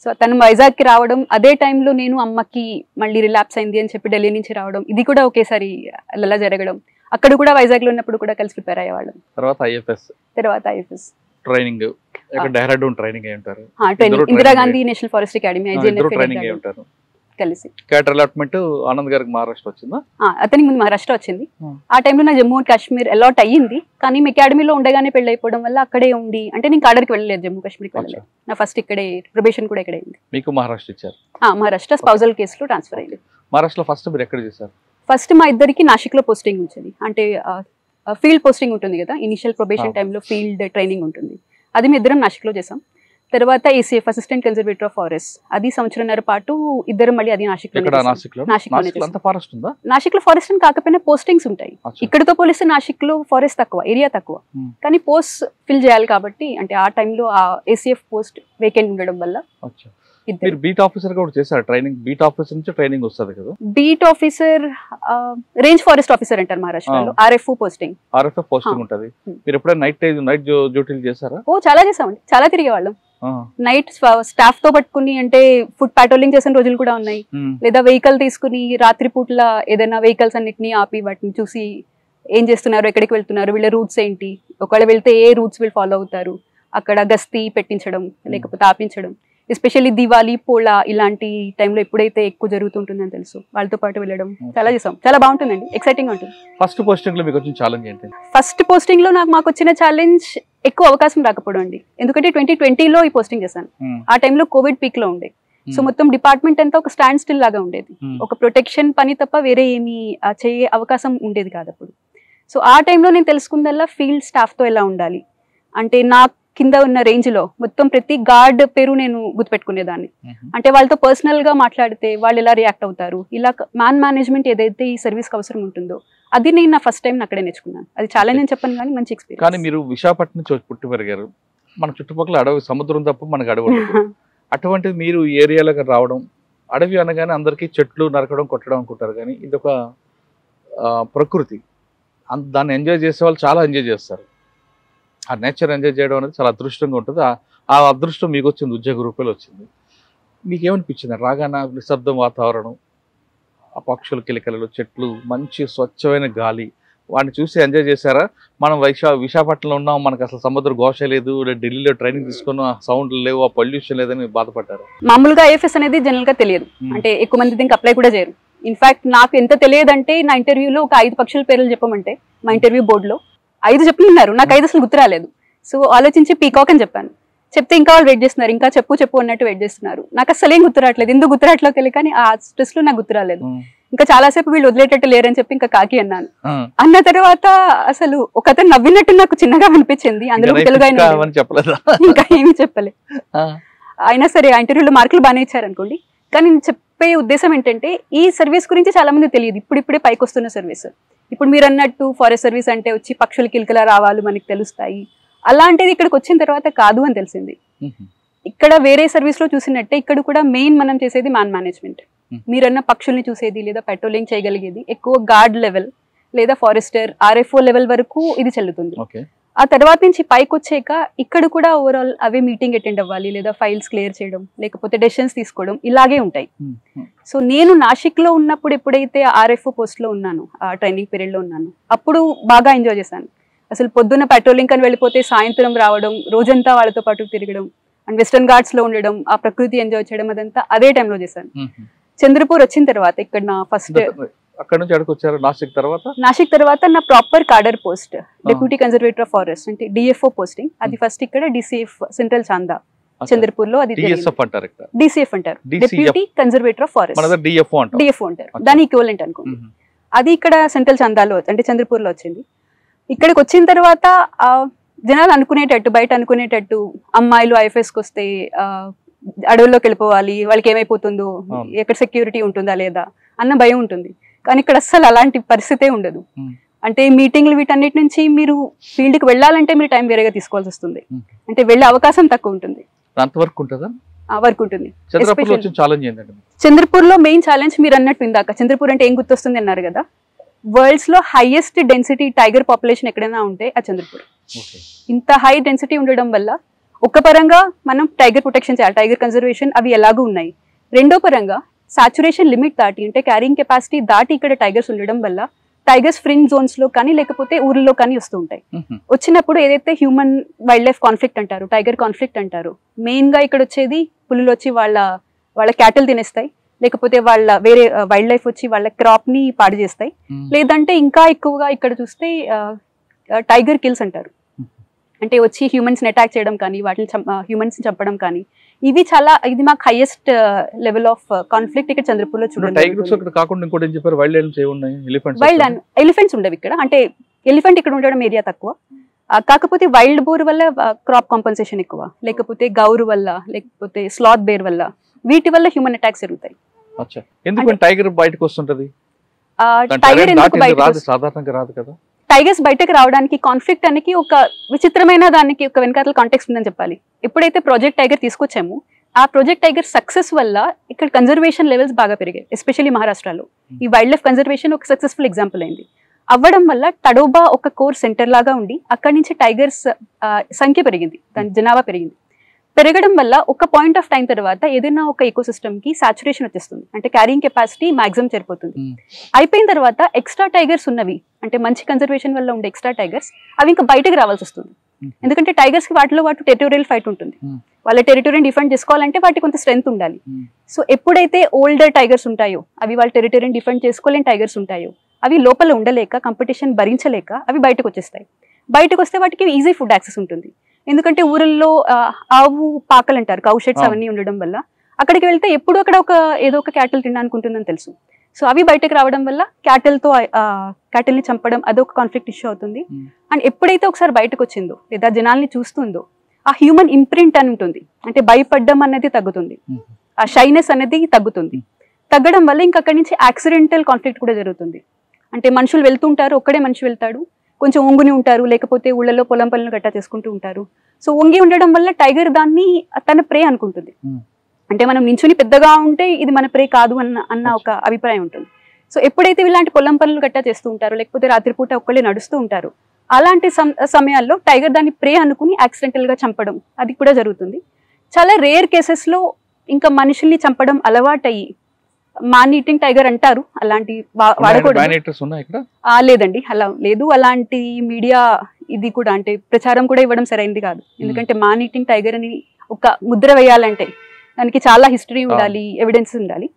సో తను వైజాగ్కి రావడం, అదే టైంలో నేను అమ్మకి మళ్ళీ రిలాప్స్ అయింది అని చెప్పి ఢిల్లీ నుంచి రావడం, ఇది కూడా ఒకేసారి అలా జరగడం. అక్కడ కూడా వైజాగ్లో ఉన్నప్పుడు కూడా కలిసి ప్రిపేర్ అయ్యేవాళ్ళం. తర్వాత IFS training, Dehradun training Indira Gandhi national forest academy కలిసి. క్యాడర్ అలాట్మెంట్ ఆనంద్ గారికి మహారాష్ట్ర వచ్చిందా? అతనికి ముందు మహారాష్ట్ర వచ్చింది. ఆ టైంలో నా జమ్మూ అండ్ కాశ్మీర్ అలాట్ అయ్యింది. కానీ మీ అకాడమీలో ఉండగానే పెళ్లి అయిపోవడం వల్ల అక్కడే ఉండి, అంటే నేను కాడర్కి వెళ్ళలేదు, జమ్మూ కాశ్మీర్కి వెళ్ళలేదు. నా ఫస్ట్ ఇక్కడే ప్రొబేషన్ కూడా ఇక్కడే అయింది. మీకు మహారాష్ట్ర ఇచ్చారు? మహారాష్ట్ర స్పౌజల్ కేసులో ట్రాన్స్ఫర్ అయింది. మహారాష్ట్రలో ఫస్ట్ మీరు ఎక్కడ చేశారు? ఫస్ట్ మా ఇద్దరికి నాసిక్ లో పోస్టింగ్ వచ్చింది. అంటే ఫీల్డ్ పోస్టింగ్ ఉంటుంది కదా, ఇనిషియల్ ప్రొబేషన్ టైంలో ఫీల్డ్ ట్రైనింగ్ ఉంటుంది, అది మీ ఇద్దరం నాసిక్ లో చేసాం. తర్వాత ACF assistant conservator of forest, అది సంవత్సరంన్నర పాటు ఇద్దరం మళ్ళీ అది నాసిక్ లో ఫారెస్ట్ అని కాకపోయినా పోస్టింగ్స్ ఉంటాయి. ఇక్కడతో పోలిస్తే నాసిక్ లో ఫారెస్ట్ తక్కువ, ఏరియా తక్కువ, కానీ పోస్ట్ ఫిల్ చేయాలి కాబట్టి, అంటే ఆ టైంలో ఆ ఏసీఎఫ్ పోస్ట్ వేకెంట్ ఉండడం వల్ల. మీరు బీట్ ఆఫీసర్ కూడా చేశారు ట్రైనింగ్? బీట్ ఆఫీసర్ నుంచి ట్రైనింగ్ వస్తుంది కదా? Beat officer, range forest officer అంటారు మహారాష్ట్రలో, ఆర్ఎఫ్ఓ పోస్టింగ్ ఉంటది. మీరు ఎప్పుడైనా నైట్ డ్యూటీలు చేశారా? చాలా చేసామండి, చాలా తిరిగేవాళ్ళం. నైట్ స్టాఫ్ తో పట్టుకుని, అంటే ఫుడ్ పాట్రోలింగ్ చేసిన రోజులు కూడా ఉన్నాయి. లేదా వెహికల్ తీసుకుని రాత్రి పూట్ల ఏదైనా వెహికల్స్ అన్నిటిని ఆపి వాటిని చూసి ఏం చేస్తున్నారు, ఎక్కడికి వెళ్తున్నారు, వీళ్ళ రూట్స్ ఏంటి, ఒకవేళ వెళ్తే ఏ రూట్స్ వీళ్ళు ఫాలో అవుతారు, అక్కడ గస్తీ పెట్టించడం లేకపోతే ఆపించడం. ఎస్పెషల్లీ దివాళీ, పోలా ఇలాంటి టైంలో ఎప్పుడైతే ఎక్కువ జరుగుతుంటుందని తెలుసు, వాళ్ళతో పాటు వెళ్ళడం చాలా చేసాం. చాలా బాగుంటుందండి, ఎక్సైటింగ్ ఉంటుంది. ఫస్ట్ పోస్టింగ్ లో మీకు వచ్చిన ఛాలెంజ్ ఏంటి? ఫస్ట్ పోస్టింగ్ లో మాకు వచ్చిన ఛాలెంజ్ ఎక్కువ అవకాశం రాకపోవడం అండి. ఎందుకంటే 2020లో ఈ పోస్టింగ్ చేశాను. ఆ టైంలో కోవిడ్ పీక్ లో ఉండే. సో మొత్తం డిపార్ట్మెంట్ అంతా ఒక స్టాండ్ స్టిల్ లాగా ఉండేది. ఒక ప్రొటెక్షన్ పని తప్ప వేరే ఏమీ చేయ అవకాశం ఉండేది కాదు అప్పుడు. సో ఆ టైంలో నేను తెలుసుకుందల్లా ఫీల్డ్ స్టాఫ్ తో ఎలా ఉండాలి, అంటే నా కింద ఉన్న రేంజ్ లో మొత్తం ప్రతి గార్డ్ పేరు నేను గుర్తుపెట్టుకునేదాన్ని. అంటే వాళ్ళతో పర్సనల్ గా మాట్లాడితే వాళ్ళు ఎలా రియాక్ట్ అవుతారు, ఇలా మ్యాన్ మేనేజ్మెంట్ ఏదైతే ఈ సర్వీస్ కి అవసరం ఉంటుందో అది నేను నా ఫస్ట్ టైం అక్కడే నేర్చుకున్నాను. అది చాలా నేను చెప్పాను కానీ మంచి ఎక్స్పీరియన్స్. కానీ మీరు విశాఖపట్నం నుంచి పుట్టి పెరిగారు, మన చుట్టుపక్కల అడవి, సముద్రం తప్ప మనకు అడవి. అటువంటిది మీరు ఈ ఏరియాలోకి రావడం, అడవి అనగానే అందరికీ చెట్లు నరకడం కొట్టడం అనుకుంటారు, కానీ ఇది ఒక ప్రకృతి, దాన్ని ఎంజాయ్ చేసే వాళ్ళు చాలా ఎంజాయ్ చేస్తారు. ఆ నేచర్ ఎంజాయ్ చేయడం అనేది చాలా అదృష్టంగా ఉంటుంది. ఆ అదృష్టం మీకు వచ్చింది, ఉద్యోగ రూపాయలు వచ్చింది. మీకేమనిపించింది రాగాన నిశ్శబ్దం వాతావరణం, ఆ పక్షుల కిలకిలలు, చెట్లు, మంచి స్వచ్ఛమైన గాలి, వాడిని చూసి ఎంజాయ్ చేశారా? మనం విశాఖపట్నంలో ఉన్నాం, మనకు అసలు సముద్ర ఘోష లేదు, ఢిల్లీలో ట్రైనింగ్ తీసుకున్న సౌండ్లు లేవు, ఆ పొల్యూషన్ లేదని బాధపడ్డారు? మామూలుగా ఐఎఫ్ఎస్ అనేది జనరల్ గా తెలియదు, అంటే ఎక్కువ మంది దీనికి అప్లై కూడా చేయరు. ఇన్ఫాక్ట్ నాకు ఎంత తెలియదంటే, నా ఇంటర్వ్యూలో ఒక 5 పక్షుల పేర్లు చెప్పమంటే మా ఇంటర్వ్యూ బోర్డులో 5 చెప్పిన్నారు, నాకు 5 అసలు గుర్తు రాలేదు. సో ఆలోచించి పీకాక్ అని చెప్పాను. చెప్తే ఇంకా వాళ్ళు వెయిట్ చేస్తున్నారు, ఇంకా చెప్పు అన్నట్టు వెయిట్ చేస్తున్నారు. నాకు అసలు ఏం గుర్తు రావట్లేదు, ఎందుకు గుర్తు రావట్లేదు తెలియదు, కానీ ఆ స్ట్రెస్ లో నాకు గుర్తు రాలేదు. ఇంకా చాలాసేపు వీళ్ళు వదిలేటట్టు లేరని చెప్పి ఇంకా కాకి అన్నాను. అన్న తర్వాత అసలు ఒకతను నవ్వినట్టు నాకు చిన్నగా అనిపించింది. అందులో తెలుగు ఇంకా ఏమీ చెప్పలే. అయినా సరే ఆ ఇంటర్వ్యూలో మార్కులు బాగానే ఇచ్చారు అనుకోండి. కానీ నేను చెప్పే ఉద్దేశం ఏంటంటే, ఈ సర్వీస్ గురించి చాలా మంది తెలియదు, ఇప్పుడిప్పుడే పైకి వస్తున్న సర్వీస్. ఇప్పుడు మీరు అన్నట్టు ఫారెస్ట్ సర్వీస్ అంటే వచ్చి పక్షుల కిలకిలా రావాలు మనకి తెలుస్తాయి, అలాంటిది ఇక్కడికి వచ్చిన తర్వాత కాదు అని తెలిసింది. ఇక్కడ వేరే సర్వీస్ లో చూసినట్టే ఇక్కడ కూడా మెయిన్ మనం చేసేది మ్యాన్ మేనేజ్మెంట్. మీరన్న పక్షుల్ని చూసేది లేదా పెట్రోలింగ్ చేయగలిగేది ఎక్కువ గార్డ్ లెవెల్, లేదా ఫారెస్టర్ RFO లెవెల్ వరకు ఇది చెల్లుతుంది. ఓకే. ఆ తర్వాత నుంచి పైకి వచ్చాక ఇక్కడ కూడా ఓవరాల్ అవే మీటింగ్ అటెండ్ అవ్వాలి, లేదా ఫైల్స్ క్లియర్ చేయడం, లేకపోతే డెసిషన్స్ తీసుకోవడం ఇలాగే ఉంటాయి. సో నేను నాసిక్లో ఉన్నప్పుడు ఎప్పుడైతే RFO పోస్ట్లో ఉన్నాను, ఆ ట్రైనింగ్ పీరియడ్లో ఉన్నాను, అప్పుడు బాగా ఎంజాయ్ చేశాను. అసలు పొద్దున్న పెట్రోలింగ్ అని వెళ్ళిపోతే సాయంత్రం రావడం, రోజంతా వాళ్ళతో పాటు తిరగడం అండ్ వెస్టర్న్ ఘాట్స్లో ఉండడం, ఆ ప్రకృతి ఎంజాయ్ చేయడం, అదంతా అదే టైంలో చేశాను. చంద్రపూర్ వచ్చిన తర్వాత ఇక్కడ నా ఫస్ట్ అక్కడ నుంచి అక్కడికి వచ్చారు. నాసిక్ తర్వాత నా proper కార్డర్ post deputy conservator of forest అంటే DFO పోస్టింగ్. అది ఫస్ట్ ఇక్కడ DCF సెంట్రల్ చాందా చంద్రపూర్ లో, అది DCF అంటారు, deputy conservator of forest. DFO అంటారు, దాని ఈక్వలెంట్ అనుకోండి. అది ఇక్కడ సెంట్రల్ చాందాలో అంటే చంద్రపూర్ లో వచ్చింది. ఇక్కడికి వచ్చిన తర్వాత జనాలు అనుకునేటట్టు, బయట అనుకునేటట్టు అమ్మాయిలు IFSకి వస్తే అడవుల్లోకి వెళ్ళిపోవాలి, వాళ్ళకి ఏమైపోతుందో, ఎక్కడ సెక్యూరిటీ ఉంటుందా లేదా అన్న భయం ఉంటుంది. కానీ ఇక్కడ అస్సలు అలాంటి పరిస్థితే ఉండదు. అంటే మీటింగ్లు వీటన్నిటి నుంచి మీరు ఫీల్డ్కి వెళ్ళాలంటే మీరు టైం వేరేగా తీసుకోవాల్సి వస్తుంది. అంటే వెళ్ళే అవకాశం తక్కువ ఉంటుంది. వర్క్ ఉంటుంది. చంద్రపూర్ లో మెయిన్ ఛాలెంజ్ మీరు అన్నట్టు ఇందాక, చంద్రపూర్ అంటే ఏం గుర్తొస్తుంది అన్నారు కదా, వరల్డ్స్ లో హైయెస్ట్ డెన్సిటీ టైగర్ పాపులేషన్ ఎక్కడైనా ఉంటే ఆ చంద్రపూర్. ఇంత హై డెన్సిటీ ఉండడం వల్ల ఒక పరంగా మనం టైగర్ ప్రొటెక్షన్ చేయాలి, టైగర్ కన్జర్వేషన్ అవి ఎలాగూ ఉన్నాయి. రెండో పరంగా సాచురేషన్ లిమిట్ దాటి అంటే క్యారింగ్ కెపాసిటీ దాటి ఇక్కడ టైగర్స్ ఉండడం వల్ల టైగర్స్ ఫ్రింజ్ జోన్స్ లో కానీ లేకపోతే ఊర్లో కానీ వస్తూ ఉంటాయి. వచ్చినప్పుడు ఏదైతే హ్యూమన్ వైల్డ్ లైఫ్ కాన్ఫ్లిక్ట్ అంటారు, టైగర్ కాన్ఫ్లిక్ట్ అంటారు, మెయిన్ గా ఇక్కడ వచ్చేది పులులు వచ్చి వాళ్ళ క్యాటిల్ తినేస్తాయి, లేకపోతే వాళ్ళ వేరే వైల్డ్ లైఫ్ వచ్చి వాళ్ళ క్రాప్ ని పాడు చేస్తాయి. లేదంటే ఇంకా ఎక్కువగా ఇక్కడ చూస్తే టైగర్ కిల్స్ అంటారు, అంటే వచ్చి హ్యూమన్స్ ని అటాక్ చేయడం కానీ, వాటిని హ్యూమన్స్ ని చంపడం కానీ, ఇవి చాలా, ఇది మాకు హైయెస్ట్ లెవెల్ ఆఫ్ కాన్ఫ్లిక్ట్ ఇక్కడ చంద్రపూర్ లో చూడండి. వైల్డ్ ఎలిఫెంట్స్ ఉండవు ఇక్కడ, అంటే ఎలిఫెంట్ ఇక్కడ ఉండడం ఏరియా తక్కువ. కాకపోతే వైల్డ్ బోర్ వల్ల క్రాప్ కాంపన్సేషన్ ఎక్కువ, లేకపోతే గౌరు వల్ల, లేకపోతే స్లాత్ బేర్ వల్ల, వీటి వల్ల హ్యూమన్ అటాక్స్ జరుగుతాయి. టైగర్ బయటకు వస్తుంటది, టైగర్స్ బయటకు రావడానికి కాన్ఫ్లిక్ట్ అనేది ఒక విచిత్రమైన దానికి ఒక వెనకాల కాంటెక్స్ట్ ఉందని చెప్పాలి. ఎప్పుడైతే ప్రాజెక్ట్ టైగర్ తీసుకొచ్చామో ఆ ప్రాజెక్ట్ టైగర్ సక్సెస్ వల్ల ఇక్కడ కన్జర్వేషన్ లెవెల్స్ బాగా పెరిగాయి, ఎస్పెషల్లీ మహారాష్ట్రలో. ఈ వైల్డ్ లైఫ్ కన్జర్వేషన్ ఒక సక్సెస్ఫుల్ ఎగ్జాంపుల్ అయింది. అవ్వడం వల్ల తడోబా ఒక కోర్ సెంటర్ లాగా ఉండి అక్కడి నుంచి టైగర్స్ సంఖ్య పెరిగింది, దాని జనాభా పెరిగింది. పెరగడం వల్ల ఒక పాయింట్ ఆఫ్ టైం తర్వాత ఏదైనా ఒక ఈకోసిస్టమ్ కి సాచురేషన్ వచ్చేస్తుంది, అంటే క్యారింగ్ కెపాసిటీ మాక్సిమం సరిపోతుంది. అయిపోయిన తర్వాత ఎక్స్ట్రా టైగర్స్ ఉన్నవి, అంటే మంచి కన్జర్వేషన్ వల్ల ఉండే ఎక్స్ట్రా టైగర్స్ అవి ఇంకా బయటకు రావాల్సి వస్తుంది. ఎందుకంటే టైగర్స్ కి వాటిలో టెరిటోరియల్ ఫైట్ ఉంటుంది, వాళ్ళ టెరిటోరియల్ డిఫెండ్ చేసుకోవాలంటే వాటికి కొంత స్ట్రెంత్ ఉండాలి. సో ఎప్పుడైతే ఓల్డర్ టైగర్స్ ఉంటాయో, అవి వాళ్ళ టెరిటోరియల్ డిఫెండ్ చేసుకోలేని టైగర్స్ ఉంటాయో, అవి లోపల ఉండలేక, కంపిటీషన్ భరించలేక అవి బయటకు వచ్చేస్తాయి. బయటకు వస్తే వాటికి ఈజీ ఫుడ్ యాక్సెస్ ఉంటుంది. ఎందుకంటే ఊరిలో ఆవు పాకలు అంటారు, కౌ షెడ్స్ అవన్నీ ఉండడం వల్ల అక్కడికి వెళ్తే ఎప్పుడు అక్కడ ఏదో ఒక క్యాటిల్ తినడానికి ఉంటుందని తెలుసు. సో అవి బయటకు రావడం వల్ల క్యాటిల్ని చంపడం అదొక కాన్ఫ్లిక్ట్ ఇష్యూ అవుతుంది. అండ్ ఎప్పుడైతే ఒకసారి బయటకు వచ్చిందో లేదా జనాల్ని చూస్తుందో ఆ హ్యూమన్ ఇంప్రింట్ అని ఉంటుంది, అంటే భయపడ్డం అనేది తగ్గుతుంది, ఆ షైనెస్ అనేది తగ్గుతుంది. తగ్గడం వల్ల ఇంకా అక్కడి నుంచి యాక్సిడెంటల్ కాన్ఫ్లిక్ట్ కూడా జరుగుతుంది. అంటే మనుషులు వెళ్తుంటారు, ఒక్కడే మనిషి వెళ్తాడు, కొంచెం ఒంగుని ఉంటారు, లేకపోతే ఊళ్ళలో పొలం పనులు గట్టా చేసుకుంటూ ఉంటారు. సో ఒంగి ఉండడం వల్ల టైగర్ దాన్ని తన ప్రే అనుకుంటుంది. అంటే మనం నించుని పెద్దగా ఉంటే ఇది మన ప్రే కాదు అన్న ఒక అభిప్రాయం ఉంటుంది. సో ఎప్పుడైతే ఇలాంటి పొలం పనులు గట్టా చేస్తూ ఉంటారు, లేకపోతే రాత్రిపూట ఒక్కళ్ళే నడుస్తూ ఉంటారు, అలాంటి సమయాల్లో టైగర్ దాన్ని ప్రే అనుకుని యాక్సిడెంటల్ గా చంపడం అది కూడా జరుగుతుంది. చాలా రేర్ కేసెస్ లో ఇంకా మనుషుల్ని చంపడం అలవాటయ్యి మాన్ ఈటింగ్ టైగర్ అంటారు, అలాంటి వాడకూడదు. లేదండి, అలా లేదు. అలాంటి మీడియా ఇది కూడా అంటే ప్రచారం కూడా ఇవ్వడం సరైనది కాదు. ఎందుకంటే మాన్ ఈటింగ్ టైగర్ అని ఒక ముద్ర వేయాలంటే దానికి చాలా హిస్టరీ ఉండాలి, ఎవిడెన్స్ ఉండాలి.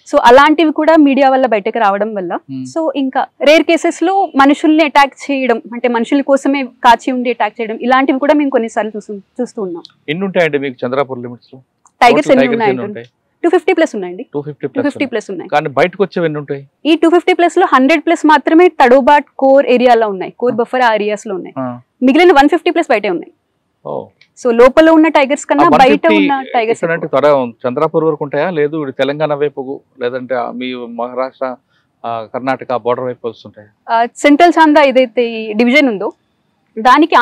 సో అలాంటివి కూడా మీడియా వల్ల బయటకు రావడం వల్ల, సో ఇంకా రేర్ కేసెస్ లో మనుషుల్ని అటాక్ చేయడం, అంటే మనుషుల కోసమే కాచి ఉండి అటాక్ చేయడం, ఇలాంటివి కూడా మేము కొన్నిసార్లు చూస్తూ ఉన్నాం. ఎన్ని ఉంటాయండి మీకు చంద్రపూర్ లిమిట్స్ లో? టైగర్స్ ఎన్ని ఉన్నాయి? 250+ ఉన్నాయండి. 250+ ఉన్నాయి. కానీ బయటకు వచ్చేవి ఎన్ని ఉంటాయి? ఈ 250+ లో 100+ మాత్రమే తడోబాట్ కోర్ ఏరియాలో ఉన్నాయి, కోర్ బఫర్ ఏరియాస్ లో ఉన్నాయి. మిగిలిన 150+ బయటే ఉన్నాయి. సో లోపల ఉన్న టైగర్స్ కన్నా బయట ఉన్న టైగర్స్ చంద్రపూర్ వరకు ఉంటాయా? లేదు తెలంగాణ వైపు, లేదంటే మీ మహారాష్ట్ర కర్ణాటక బోర్డర్ వైపు వస్తుంటాయి? సెంట్రల్ చాందా ఏదైతే డివిజన్ ఉందో దానికి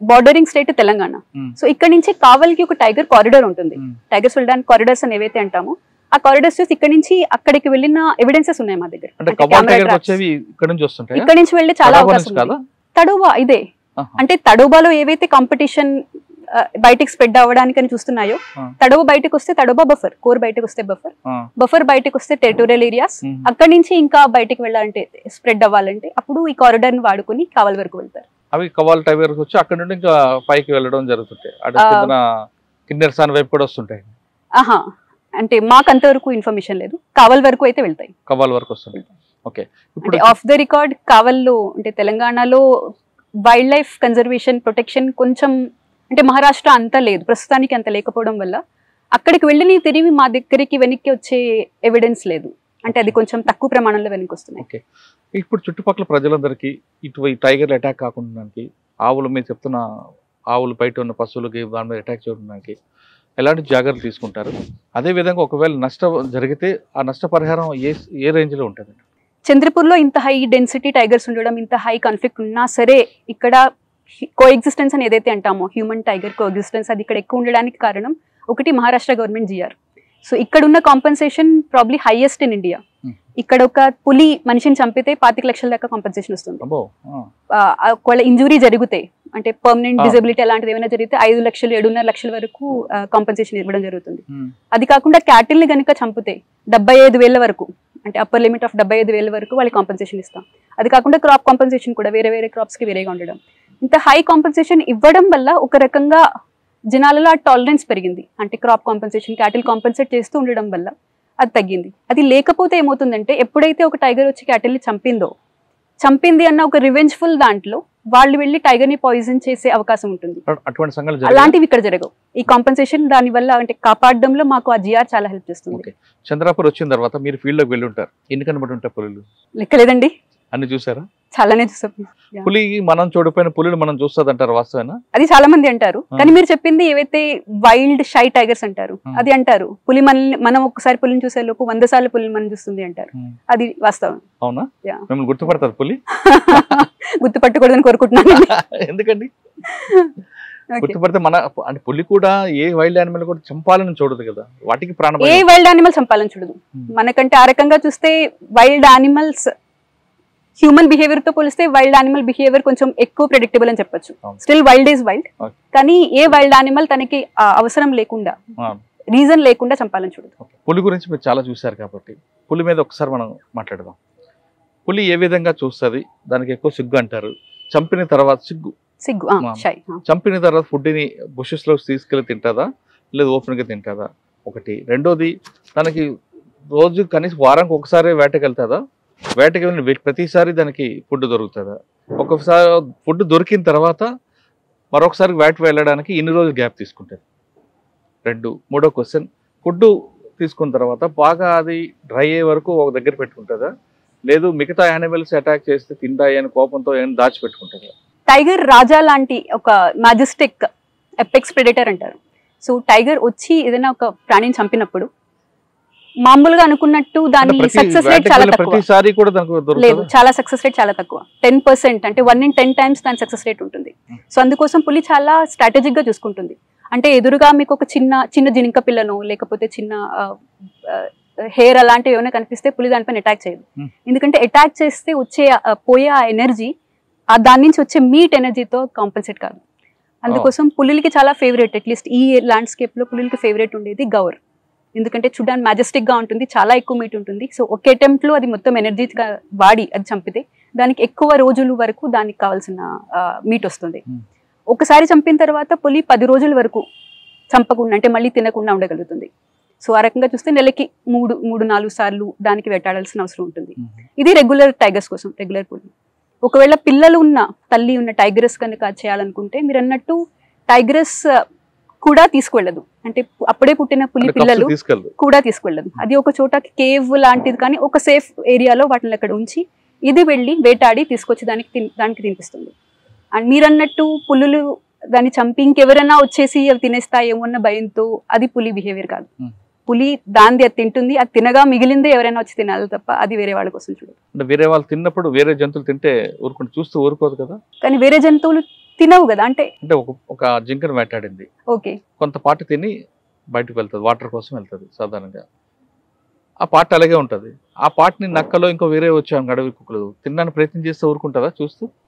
బార్డరింగ్ స్టేట్ తెలంగాణ. సో ఇక్కడ నుంచి కావలికి ఒక టైగర్ కారిడార్ ఉంటుంది. టైగర్స్ వెళ్ళడానికి కారిడార్స్ అని ఏవైతే అంటామో ఆ కారిడార్స్ చూసి ఇక్కడ నుంచి అక్కడికి వెళ్ళిన ఎవిడెన్సెస్ ఉన్నాయి మా దగ్గర. అంటే కవాల్ టైగర్స్ వచ్చేవి ఇక్కడ నుంచి వస్తుంటాయి, ఇక్కడ నుంచి వెళ్ళే చాలా అవకాశం ఉంది. తడోబా ఇదే, అంటే తడోబాలో ఏవైతే కాంపిటీషన్ బయటికి స్ప్రెడ్ అవ్వడానికి అని చూస్తున్నాయో, తడోబా బయటకు వస్తే తడోబా బఫర్, కోర్ బయటకు వస్తే బఫర్, బఫర్ బయటకు వస్తే టెరిటోరియల్ ఏరియాస్, అక్కడి నుంచి ఇంకా బయటకు వెళ్ళాలంటే స్ప్రెడ్ అవ్వాలంటే అప్పుడు ఈ కారిడార్ ని వాడుకొని కవాల్ వరకు వెళ్తారు. అవి కవాల్ టైగర్స్ వచ్చి అక్కడ నుండి ఇంకా పైకి వెళ్ళడం జరుగుతుంటాయి, అటు కిన్నెర్సాన్ వైపు కూడా వస్తుంటాయి. ఆహా, అంటే మాకు అంతవరకు ఇన్ఫర్మేషన్ లేదు, కావల్ వరకు అయితే వెళ్తాయి. కవాల్ వరకు వస్తుంది. ఓకే, ఇప్పుడు ఆఫ్ ద రికార్డ్ కావల్లో అంటే తెలంగాణలో వైల్డ్ లైఫ్ కన్జర్వేషన్ ప్రొటెక్షన్ కొంచెం అంటే మహారాష్ట్ర అంతా లేదు, ప్రస్తుతానికి అంత లేకపోవడం వల్ల అక్కడికి వెళ్ళి తిరిగి మా దగ్గరికి వెనక్కి వచ్చే ఎవిడెన్స్ లేదు, అంటే అది కొంచెం తక్కువ ప్రమాణంలో వెనక్కి వస్తున్నాయి. ఓకే, ఇప్పుడు చుట్టుపక్కల ప్రజలందరికీ ఇటు ఈ టైగర్లు అటాక్ కాకుండా ఆవులు మీరు చెప్తున్న ఆవులు బయట ఉన్న పశువులకి దాని మీద అటాక్ చేయడానికి ఎలాంటి జాగ్రత్తలు తీసుకుంటారు? అదేవిధంగా ఒకవేళ నష్టం జరిగితే ఆ నష్టపరిహారం ఏ రేంజ్లో ఉంటుంది? చంద్రపూర్లో ఇంత హై డెన్సిటీ టైగర్స్ ఉండడం, ఇంత హై కాన్ఫ్లిక్ట్ ఉన్నా సరే ఇక్కడ కో ఎగ్జిస్టెన్స్ అని ఏదైతే అంటామో హ్యూమన్ టైగర్ కో ఎగ్జిస్టెన్స్, అది ఇక్కడ ఎక్కువ ఉండడానికి కారణం ఒకటి మహారాష్ట్ర గవర్నమెంట్ జిఆర్. సో ఇక్కడ ఉన్న compensation probably highest in India. ఇక్కడ ఒక పులి మనిషిని చంపితే 25 లక్షల దాకా కాంపెన్సేషన్ వస్తుంది. ఒకవేళ ఇంజురీ జరిగితే అంటే పర్మనెంట్ డిజబిలిటీ అలాంటిది ఏమైనా జరిగితే 5 లక్షలు 7.5 లక్షల వరకు కాంపెన్సేషన్ ఇవ్వడం జరుగుతుంది. అది కాకుండా క్యాటిల్ ని కనుక చంపితే 75,000 వరకు, అంటే అప్పర్ లిమిట్ ఆఫ్ 75,000 వరకు వాళ్ళకి కాంపెన్సేషన్ ఇస్తాం. అది కాకుండా క్రాప్ కాంపెన్సేషన్ కూడా వేరే వేరే క్రాప్స్ కి వేరేగా ఉండడం. ఇంత హై కాంపెన్సేషన్ ఇవ్వడం వల్ల ఒక రకంగా జనాలలో టాలరెన్స్ పెరిగింది, అంటే క్రాప్ కాంపెన్సేషన్ క్యాటిల్ కాంపెన్సేట్ చేస్తూ ఉండడం వల్ల అది తగ్గింది. అది లేకపోతే ఏమవుతుందంటే ఎప్పుడైతే ఒక టైగర్ వచ్చి క్యాటిల్ని చంపింది అన్న ఒక రివెంజ్ఫుల్ దాంట్లో వాళ్ళు వెళ్ళి టైగర్ ని పాయిజన్ చేసే అవకాశం ఉంటుంది. అలాంటివి ఇక్కడ జరగవు. ఈ కాంపెన్సేషన్ దాని వల్ల అంటే కాపాడడంలో మాకు ఆ జిఆర్ చాలా హెల్ప్ చేస్తుంది. చంద్రాపూర్ వచ్చిన తర్వాత మీరు ఫీల్డ్ లోకి వెళ్ళి ఉంటారు, ఎన్ని కనబడి ఉంటాయి పులులు? లెక్కలేదండి, అన్ని చూసారా? చాలానే చూసాం. పులి మనం చూడపోయిన పులిని మనం చూస్తుంది అంటారు, వాస్తవేనా? అది చాలా మంది అంటారు, కానీ మీరు చెప్పింది ఏవైతే వైల్డ్ షై టైగర్స్ అంటారు అది అంటారు. పులి మనం ఒకసారి పులిని చూసే లోపు 100 సార్లు పులిని మనం చూస్తుంది అంటారు, అది వాస్తవం. అవునా? మిమ్మల్ని గుర్తుపడతారు పులి? గుర్తుపట్టకూడదని కోరుకుంటున్నాను. ఎందుకండి? గుర్తుపడితే మన అంటే పులి కూడా ఏ వైల్డ్ యానిమల్ కూడా చంపాలని చూడదు కదా, వాటికి ప్రాణం. ఏ వైల్డ్ యానిమల్ చంపాలని చూడదు. మనకంటే ఆ రకంగా చూస్తే వైల్డ్ యానిమల్స్ హ్యూమన్ బిహేవియర్ తో పోలిస్తే వైల్డ్ యానిమల్ బిహేవియర్ కొంచెం ఎక్కువ ప్రెడిక్టబుల్ అని చెప్పొచ్చు. స్టిల్ వైల్డ్ ఈజ్ వైల్డ్, కానీ ఏ వైల్డ్ యానిమల్ తనకి అవసరం లేకుండా రీజన్ లేకుండా చంపాలని చూడదు. పులి గురించి మీరు చాలా చూసారు కాబట్టి పులి మీద ఒకసారి మనం మాట్లాడదాం. పులి ఏ విధంగా చూస్తుంది? దానికి ఎక్కువ సిగ్గు అంటారు. చంపిన తర్వాత చంపిన తర్వాత ఫుడ్ ని బుషెస్ లో తీసుకెళ్లి తింటుందా లేదా ఓపెన్ గా తింటుందా? ఒకటి. రెండోది, తనకి రోజు కనీసం వారానికి ఒకసారి వేటకి వెళ్తుందా? వేటకి వెళ్ళిన ప్రతిసారి దానికి ఫుడ్ దొరుకుతుందా? ఒకసారి ఫుడ్ దొరికిన తర్వాత మరొకసారి వేట వెళ్ళడానికి ఎన్ని రోజులు గ్యాప్ తీసుకుంటుంది? రెండు. మూడో క్వశ్చన్, ఫుడ్ తీసుకున్న తర్వాత బాగా అది డ్రై అయ్యే వరకు ఒక దగ్గర పెట్టుకుంటుందా, లేదు మిగతా యానిమల్స్ అటాక్ చేస్తే తింటాయి అని కోపంతో ఏమైనా దాచిపెట్టుకుంటుందా? టైగర్ రాజా లాంటి ఒక మాజెస్టిక్ ఎపెక్స్ ప్రెడేటర్ అంటారు. సో టైగర్ వచ్చి ఏదైనా ఒక ప్రాణిని చంపినప్పుడు మామూలుగా అనుకున్నట్టు దాని సక్సెస్ రేట్ చాలా తక్కువ. లేదు, చాలా సక్సెస్ రేట్ చాలా తక్కువ, 10%, అంటే 1 in 10 times దాని సక్సెస్ రేట్ ఉంటుంది. సో అందుకోసం పులి చాలా స్ట్రాటజిక్ గా చూసుకుంటుంది. అంటే ఎదురుగా మీకు ఒక చిన్న జింక పిల్లను లేకపోతే చిన్న హెయిర్ అలాంటివి ఏమైనా కనిపిస్తే పులి దానిపైన అటాక్ చేయదు. ఎందుకంటే అటాక్ చేస్తే పోయే ఆ ఎనర్జీ దాని నుంచి వచ్చే మీట్ ఎనర్జీతో కాంపెన్సేట్ కాదు. అందుకోసం పులికి చాలా ఫేవరెట్, అట్లీస్ట్ ఈ ల్యాండ్స్కేప్ లో పులికి ఫేవరెట్ ఉండేది గౌర్. ఎందుకంటే చూడడానికి మ్యాజెస్టిక్ గా ఉంటుంది, చాలా ఎక్కువ మీట్ ఉంటుంది. సో ఒక అటెంప్ట్ లో అది మొత్తం ఎనర్జీగా వాడి అది చంపితే దానికి ఎక్కువ రోజుల వరకు దానికి కావాల్సిన మీట్ వస్తుంది. ఒకసారి చంపిన తర్వాత పులి 10 రోజుల వరకు చంపకుండా అంటే మళ్ళీ తినకుండా ఉండగలుగుతుంది. సో ఆ రకంగా చూస్తే నెలకి 3-4 సార్లు దానికి వేటాడాల్సిన అవసరం ఉంటుంది. ఇది రెగ్యులర్ టైగర్స్ కోసం, రెగ్యులర్ పులి. ఒకవేళ పిల్లలు ఉన్న తల్లి ఉన్న టైగరస్ కనుక చేయాలనుకుంటే మీరు అన్నట్టు టైగరస్ కూడా తీసుకువెళ్ళదు, అంటే అప్పుడే పుట్టిన పులి పిల్లలు కూడా తీసుకువెళ్ళదు. అది ఒక చోట కేవ్ లాంటిది కానీ ఒక సేఫ్ ఏరియాలో వాటిని అక్కడ ఉంచి ఇది వెళ్ళి వేటాడి తీసుకొచ్చి దానికి తినిపిస్తుంది. అండ్ మీరు అన్నట్టు పులులు దాన్ని చంపి ఇంకెవరైనా వచ్చేసి అవి తినేస్తాయేమో అన్న భయంతో, అది పులి బిహేవియర్ కాదు. పులి దాన్ని అది తింటుంది, అది తినగా మిగిలిందే ఎవరైనా వచ్చి తినాలి తప్ప అది వేరే వాళ్ళ కోసం చూడదు. అంటే వేరే వాళ్ళు తిన్నప్పుడు వేరే జంతువులు తింటే ఊరుకుంటే చూస్తూ ఊరుకోదు కదా. కానీ వేరే జంతువులు తినవు కదా, అంటే ఒక జింకను వేటాడింది, ఓకే, కొంత పాటు తిని బయటకు వెళ్తుంది, వాటర్ కోసం వెళ్తుంది సాధారణంగా. ఆ పార్ట్ అలాగే ఉంటది. ఆ పార్ట్ ని నక్కలో ఇంకో వేరే వచ్చాను అడవి కుక్కలు తినడానికి ప్రయత్నం చేస్తే ఊరుకుంటుందా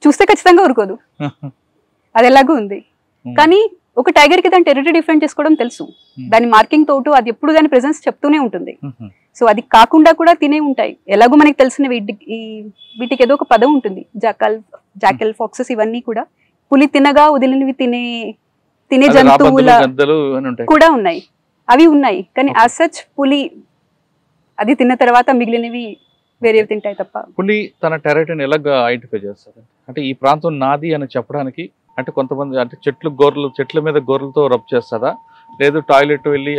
చూస్తే ఖచ్చితంగా ఊరుకోదు, అది ఎలాగూ ఉంది. కానీ ఒక టైగర్ కి దాని టెరిటరీ డిఫరెంట్ చేసుకోవడం తెలుసు, దాని మార్కింగ్ తోటు అది ఎప్పుడు దాని ప్రెసెన్స్ చెప్తూనే ఉంటుంది. సో అది కాకుండా కూడా తినే ఉంటాయి. ఎలాగో మనకి తెలిసిన వీటికి ఏదో ఒక పదం ఉంటుంది, జాకల్ ఫాక్సెస్ ఇవన్నీ కూడా పులి తినగా వదిలినవి తినే జంతువుల కూడా ఉన్నాయి, అవి ఉన్నాయి. కానీ యాజ్ సచ్ పులి అది తిన్న తర్వాత మిగిలినవి వేరే తింటాయి తప్ప. పులి తన టెరిటరీని ఎలాగ ఐడెంటిఫై చేస్తారు? అంటే ఈ ప్రాంతం నాది అని చెప్పడానికి, అంటే కొంతమంది అంటే చెట్ల మీద గొర్రెలతో రబ్ చేస్తారా, లేదు టాయిలెట్ వెళ్ళి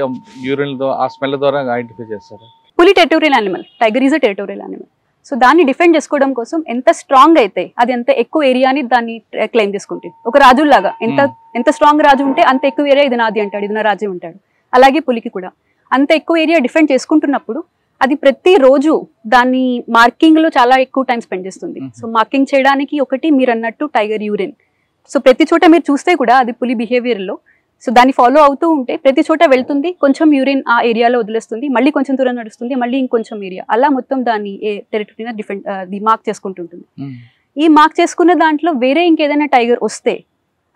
యూరిన్ ఆ స్మెల్ ద్వారా ఐడెంటిఫై చేస్తారా? పులి territorial animal, tiger is a territorial animal. So దాన్ని డిఫెండ్ చేసుకోవడం కోసం ఎంత స్ట్రాంగ్ అయితే అది ఎంత ఎక్కువ ఏరియాని దాన్ని క్లెయిమ్ చేసుకుంటుంది. ఒక రాజులాగా ఎంత స్ట్రాంగ్ రాజు ఉంటే అంత ఎక్కువ ఏరియా ఇది నాది అంటాడు, ఇది నా రాజ్యం అంటాడు. అలాగే పులికి కూడా అంత ఎక్కువ ఏరియా డిఫెండ్ చేసుకుంటున్నప్పుడు అది ప్రతి రోజు దాన్ని మార్కింగ్ లో చాలా ఎక్కువ టైం స్పెండ్ చేస్తుంది. సో మార్కింగ్ చేయడానికి ఒకటి మీరు అన్నట్టు టైగర్ యూరిన్. సో ప్రతి చోట మీరు చూస్తే కూడా అది పులి బిహేవియర్ లో సో దాన్ని ఫాలో అవుతూ ఉంటే ప్రతి చోట వెళ్తుంది, కొంచెం యూరిన్ ఆ ఏరియాలో వదిలేస్తుంది, మళ్ళీ కొంచెం దూరం నడుస్తుంది, మళ్ళీ ఇంకొంచెం ఏరియా, అలా మొత్తం దాన్ని టెరిటరీని డిఫరెంట్ మార్క్ చేసుకుంటుంటుంది. ఈ మార్క్ చేసుకున్న దాంట్లో వేరే ఇంకేదైనా టైగర్ వస్తే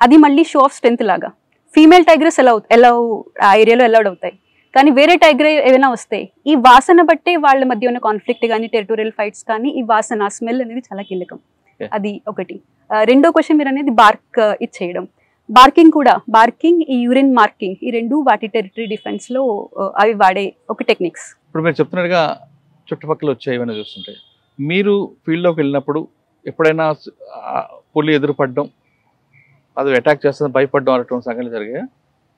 అది మళ్ళీ షో ఆఫ్ స్ట్రెంత్ లాగా. ఫీమేల్ టైగర్స్ ఎలా ఆ ఏరియాలో అలౌడ్ అవుతాయి, కానీ వేరే టైగర్ ఏమైనా వస్తే ఈ వాసన బట్టే వాళ్ళ మధ్య ఉన్న కాన్ఫ్లిక్ట్ కానీ టెరిటోరియల్ ఫైట్స్ కానీ ఈ వాసన స్మెల్ అనేది చాలా కీలకం. అది ఒకటి. రెండో క్వశ్చన్ మీరు అనేది బార్క్ ఇచ్చేయడం, బార్కింగ్ కూడా, బార్కింగ్ ఈ యూరిన్ మార్కింగ్ ఈ రెండు వాటి టెరిటరీ డిఫెన్స్ లో అవి వాడే ఒక టెక్నిక్స్. ఇప్పుడు మీరు చెప్తున్నట్టుగా చుట్టుపక్కల వచ్చేవన్నీ చూస్తుంటే మీరు ఫీల్డ్లోకి వెళ్ళినప్పుడు ఎప్పుడైనా పులి ఎదురుపడడం, అది అటాక్ చేస్తుంది భయపడడం అనేటువంటి సంఘటనలు జరిగాయి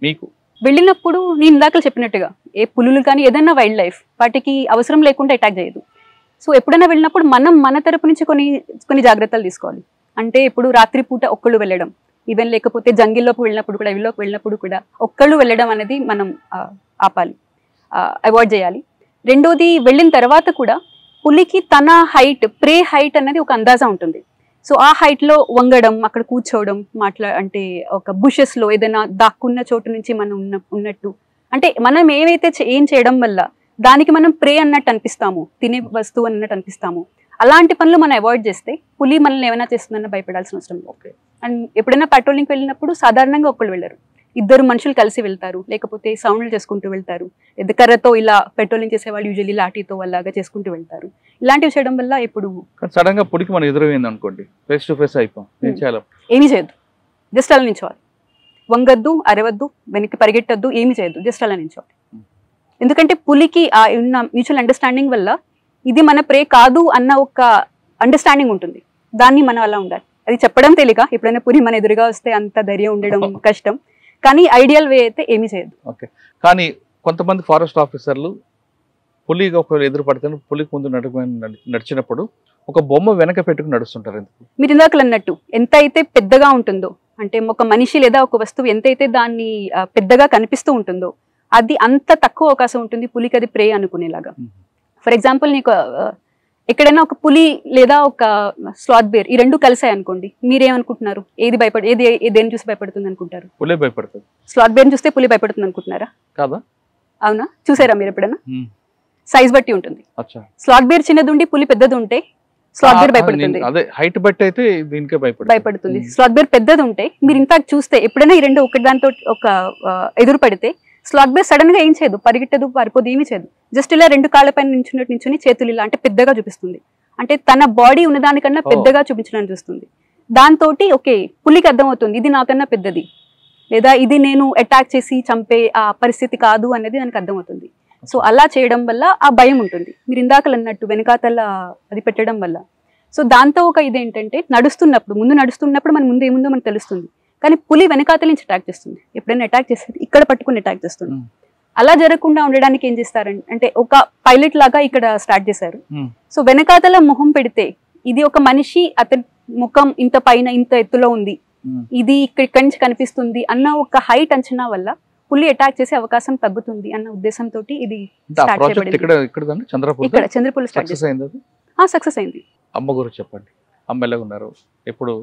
మీకు? వెళ్ళినప్పుడు నేను ఇందాక చెప్పినట్టుగా ఏ పులులు కానీ ఏదైనా వైల్డ్ లైఫ్ వాటికి అవసరం లేకుండా అటాక్ చేయదు. సో ఎప్పుడైనా వెళ్ళినప్పుడు మనం మన తరపు నుంచి కొన్ని జాగ్రత్తలు తీసుకోవాలి. అంటే ఇప్పుడు రాత్రిపూట ఒక్కళ్ళు వెళ్ళడం, ఈవెన్ లేకపోతే జంగిల్లోకి వెళ్ళినప్పుడు కూడా అడవిలోకి వెళ్ళినప్పుడు కూడా ఒక్కళ్ళు వెళ్ళడం అనేది మనం ఆపాలి, అవాయిడ్ చేయాలి. రెండోది వెళ్ళిన తర్వాత కూడా పులికి తన హైట్, ప్రే హైట్ అనేది ఒక అందాజా ఉంటుంది. సో ఆ హైట్లో వంగడం, అక్కడ కూర్చోవడం, అంటే ఒక బుషెస్లో ఏదైనా దాక్కున్న చోటు నుంచి మనం ఉన్నట్టు, అంటే మనం ఏం చేయడం వల్ల దానికి మనం ప్రే అన్నట్టు అనిపిస్తాము, తినే వస్తువు అన్నట్టు అనిపిస్తాము, అలాంటి పనులు మనం అవాయిడ్ చేస్తే పులి మనల్ని ఏమైనా చేస్తుందన్న భయపడాల్సిన అవసరం లేదు. అండ్ ఎప్పుడైనా పెట్రోలింగ్కి వెళ్ళినప్పుడు సాధారణంగా ఒక్కళ్ళు వెళ్ళరు, ఇద్దరు మనుషులు కలిసి వెళ్తారు, లేకపోతే సౌండ్లు చేసుకుంటూ వెళ్తారు, కర్రతో ఇలా పెట్రోలింగ్ చేసేవాళ్ళు యూజువల్లీ లాఠీతో అలాగా చేసుకుంటూ వెళ్తారు. ఇలాంటివి చేయడం వల్ల ఇప్పుడు సడన్ గా పులికి మనం ఎదురైంది అనుకోండి, ఫేస్ టు ఫేస్ అయిపోం, ఏమీ చేయొద్దు, జస్ట్ అలా నించోవాలి, వంగద్దు, అరవద్దు, వెనక్కి పరిగెట్టద్దు, ఏమీ చేయొద్దు, జస్ట్ అలా నించోవాలి. ఎందుకంటే పులికి ఆ ఉన్న మ్యూచువల్ అండర్స్టాండింగ్ వల్ల ఇది మన ప్రే కాదు అన్న ఒక అండర్స్టాండింగ్ ఉంటుంది, దాన్ని మనం అలా ఉండాలి. అది చెప్పడం తేలిక, ఎప్పుడైనా పులి మన ఎదురుగా వస్తే అంత ధైర్యం ఉండడం కష్టం, కానీ ఐడియల్ వే అయితే ఏమీ చేయదు. ఓకే, కానీ కొంతమంది ఫారెస్ట్ ఆఫీసర్లు పులిగా ఒకవేళ ఎదురు పడితే పులికి ముందు నడిచినప్పుడు ఒక బొమ్మ వెనక పెట్టుకుని నడుస్తుంటారు. మీరు ఇందాక అన్నట్టు ఎంత అయితే పెద్దగా ఉంటుందో, అంటే ఒక మనిషి లేదా ఒక వస్తువు ఎంతైతే దాన్ని పెద్దగా కనిపిస్తూ ఉంటుందో అది అంత తక్కువ అవకాశం ఉంటుంది పులికి అది ప్రే అనుకునేలాగా. ఫర్ ఎగ్జాంపుల్ నీకు ఎక్కడైనా ఒక పులి లేదా ఒక స్లాత్ బేర్ ఈ రెండు కలిసాయి అనుకోండి, మీరేమనుకుంటున్నారు? ఏది దేని చూసి భయపడుతుంది అనుకుంటారు? పులి భయపడుతుంది. స్లాత్ బేర్ చూస్తే పులి భయపడుతుంది అనుకుంటున్నారా? కాదా? అవునా? చూసారా మీరు ఎప్పుడైనా? సైజ్ బట్టి ఉంటుంది. స్లాత్ బేర్ చిన్నది ఉండి పులి పెద్దది ఉంటే స్లాత్ బేర్ భయపడుతుంది. అదే హైట్ బట్టి అయితే దీనికే భయపడుతుంది. స్లాత్ బేర్ పెద్దది ఉంటే మీరు ఇన్ఫాక్ట్ చూస్తే ఎప్పుడైనా ఈ రెండు ఒకటి దాంతో ఒక ఎదురు పడితే స్లాత్ బేర్ సడన్ గా ఏం చేయదు, పరిగెట్టదు, పారిపోదు, ఏమీ చేయదు, జస్ట్ ఇలా రెండు కాళ్ళపైన నించుని చేతులు ఇలా అంటే పెద్దగా చూపిస్తుంది, అంటే తన బాడీ ఉన్నదానికన్నా పెద్దగా చూపించడానికి చూస్తుంది. దాంతో ఓకే పులికి అర్థమవుతుంది ఇది నాకన్నా పెద్దది, లేదా ఇది నేను అటాక్ చేసి చంపే ఆ పరిస్థితి కాదు అనేది దానికి అర్థమవుతుంది. సో అలా చేయడం వల్ల ఆ భయం ఉంటుంది, మీరు ఇందాకలు అన్నట్టు వెనకాతల అది పెట్టడం వల్ల. సో దాంతో ఒక ఇదేంటంటే ముందు నడుస్తున్నప్పుడు మన ముందు ఏముందో మనకు తెలుస్తుంది, కానీ పులి వెనకాతల నుంచి అటాక్ చేస్తుంది, ఎప్పుడైనా అటాక్ చేస్తుంది ఇక్కడ పట్టుకుని అటాక్ చేస్తుంది. అలా జరగకుండా ఉండడానికి ఏం చేస్తారంటే, అంటే ఒక పైలట్ లాగా ఇక్కడ స్టార్ట్ చేశారు. సో వెనకాతల మొహం పెడితే ఇది ఒక మనిషి, అతని ముఖం ఇంత పైన ఇంత ఎత్తులో ఉంది, ఇది ఇక్కడి నుంచి కనిపిస్తుంది అన్న ఒక హైట్ అంచనా వల్ల పులి అటాక్ చేసే అవకాశం తగ్గుతుంది అన్న ఉద్దేశంతో ఇది స్టార్ట్ చేయబడింది. ఇక్కడ చంద్రపూర్ స్టార్ట్ చేశారు. సక్సెస్ అయింది. అమ్మ గురించి చెప్పండి, అమ్మ ఎలా ఉన్నారు? ఎప్పుడు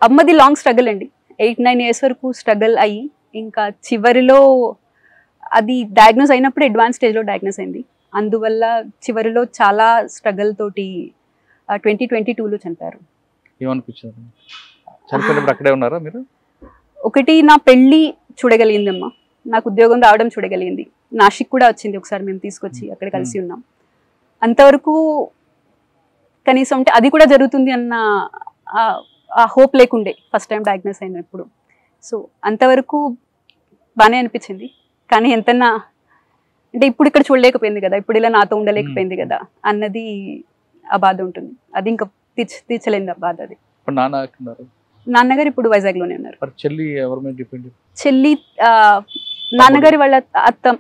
అమ్మది లాంగ్ స్ట్రగుల్ అండి, 8-9 years వరకు స్ట్రగుల్ అయ్యి ఇంకా చివరిలో అది డయాగ్నోస్ అయినప్పుడు అడ్వాన్స్ స్టేజ్లో డయాగ్నోస్ అయింది. అందువల్ల చివరిలో చాలా స్ట్రగల్ తోటి 2022లో చనిపోయారు. ఏమనిపించింది చనిపోయినప్పుడు? అక్కడే ఉన్నారా మీరు? ఒకటి నా పెళ్ళి చూడగలిగిందమ్మా, నాకు ఉద్యోగం రావడం చూడగలిగింది, నాసిక్ కూడా వచ్చింది ఒకసారి, మేము తీసుకొచ్చి అక్కడ కలిసి ఉన్నాం. అంతవరకు కనీసం అంటే అది కూడా జరుగుతుంది అన్న ఆ హోప్ లేకుండే ఫస్ట్ టైం డయాగ్నోస్ అయినప్పుడు. సో అంతవరకు బాగానే అనిపించింది. కానీ ఎంతన్నా అంటే ఇప్పుడు ఇక్కడ చూడలేకపోయింది కదా, ఇప్పుడు ఇలా నాతో ఉండలేకపోయింది కదా అన్నది ఆ బాధ ఉంటుంది. అది ఇంకా తీర్చలేని ఆ బాధ అది. నాన్నగారు ఇప్పుడు వైజాగ్లోనే ఉన్నారు. చెల్లి ఎవరి మీద డిపెండ్? చెల్లి నాన్నగారి వాళ్ళ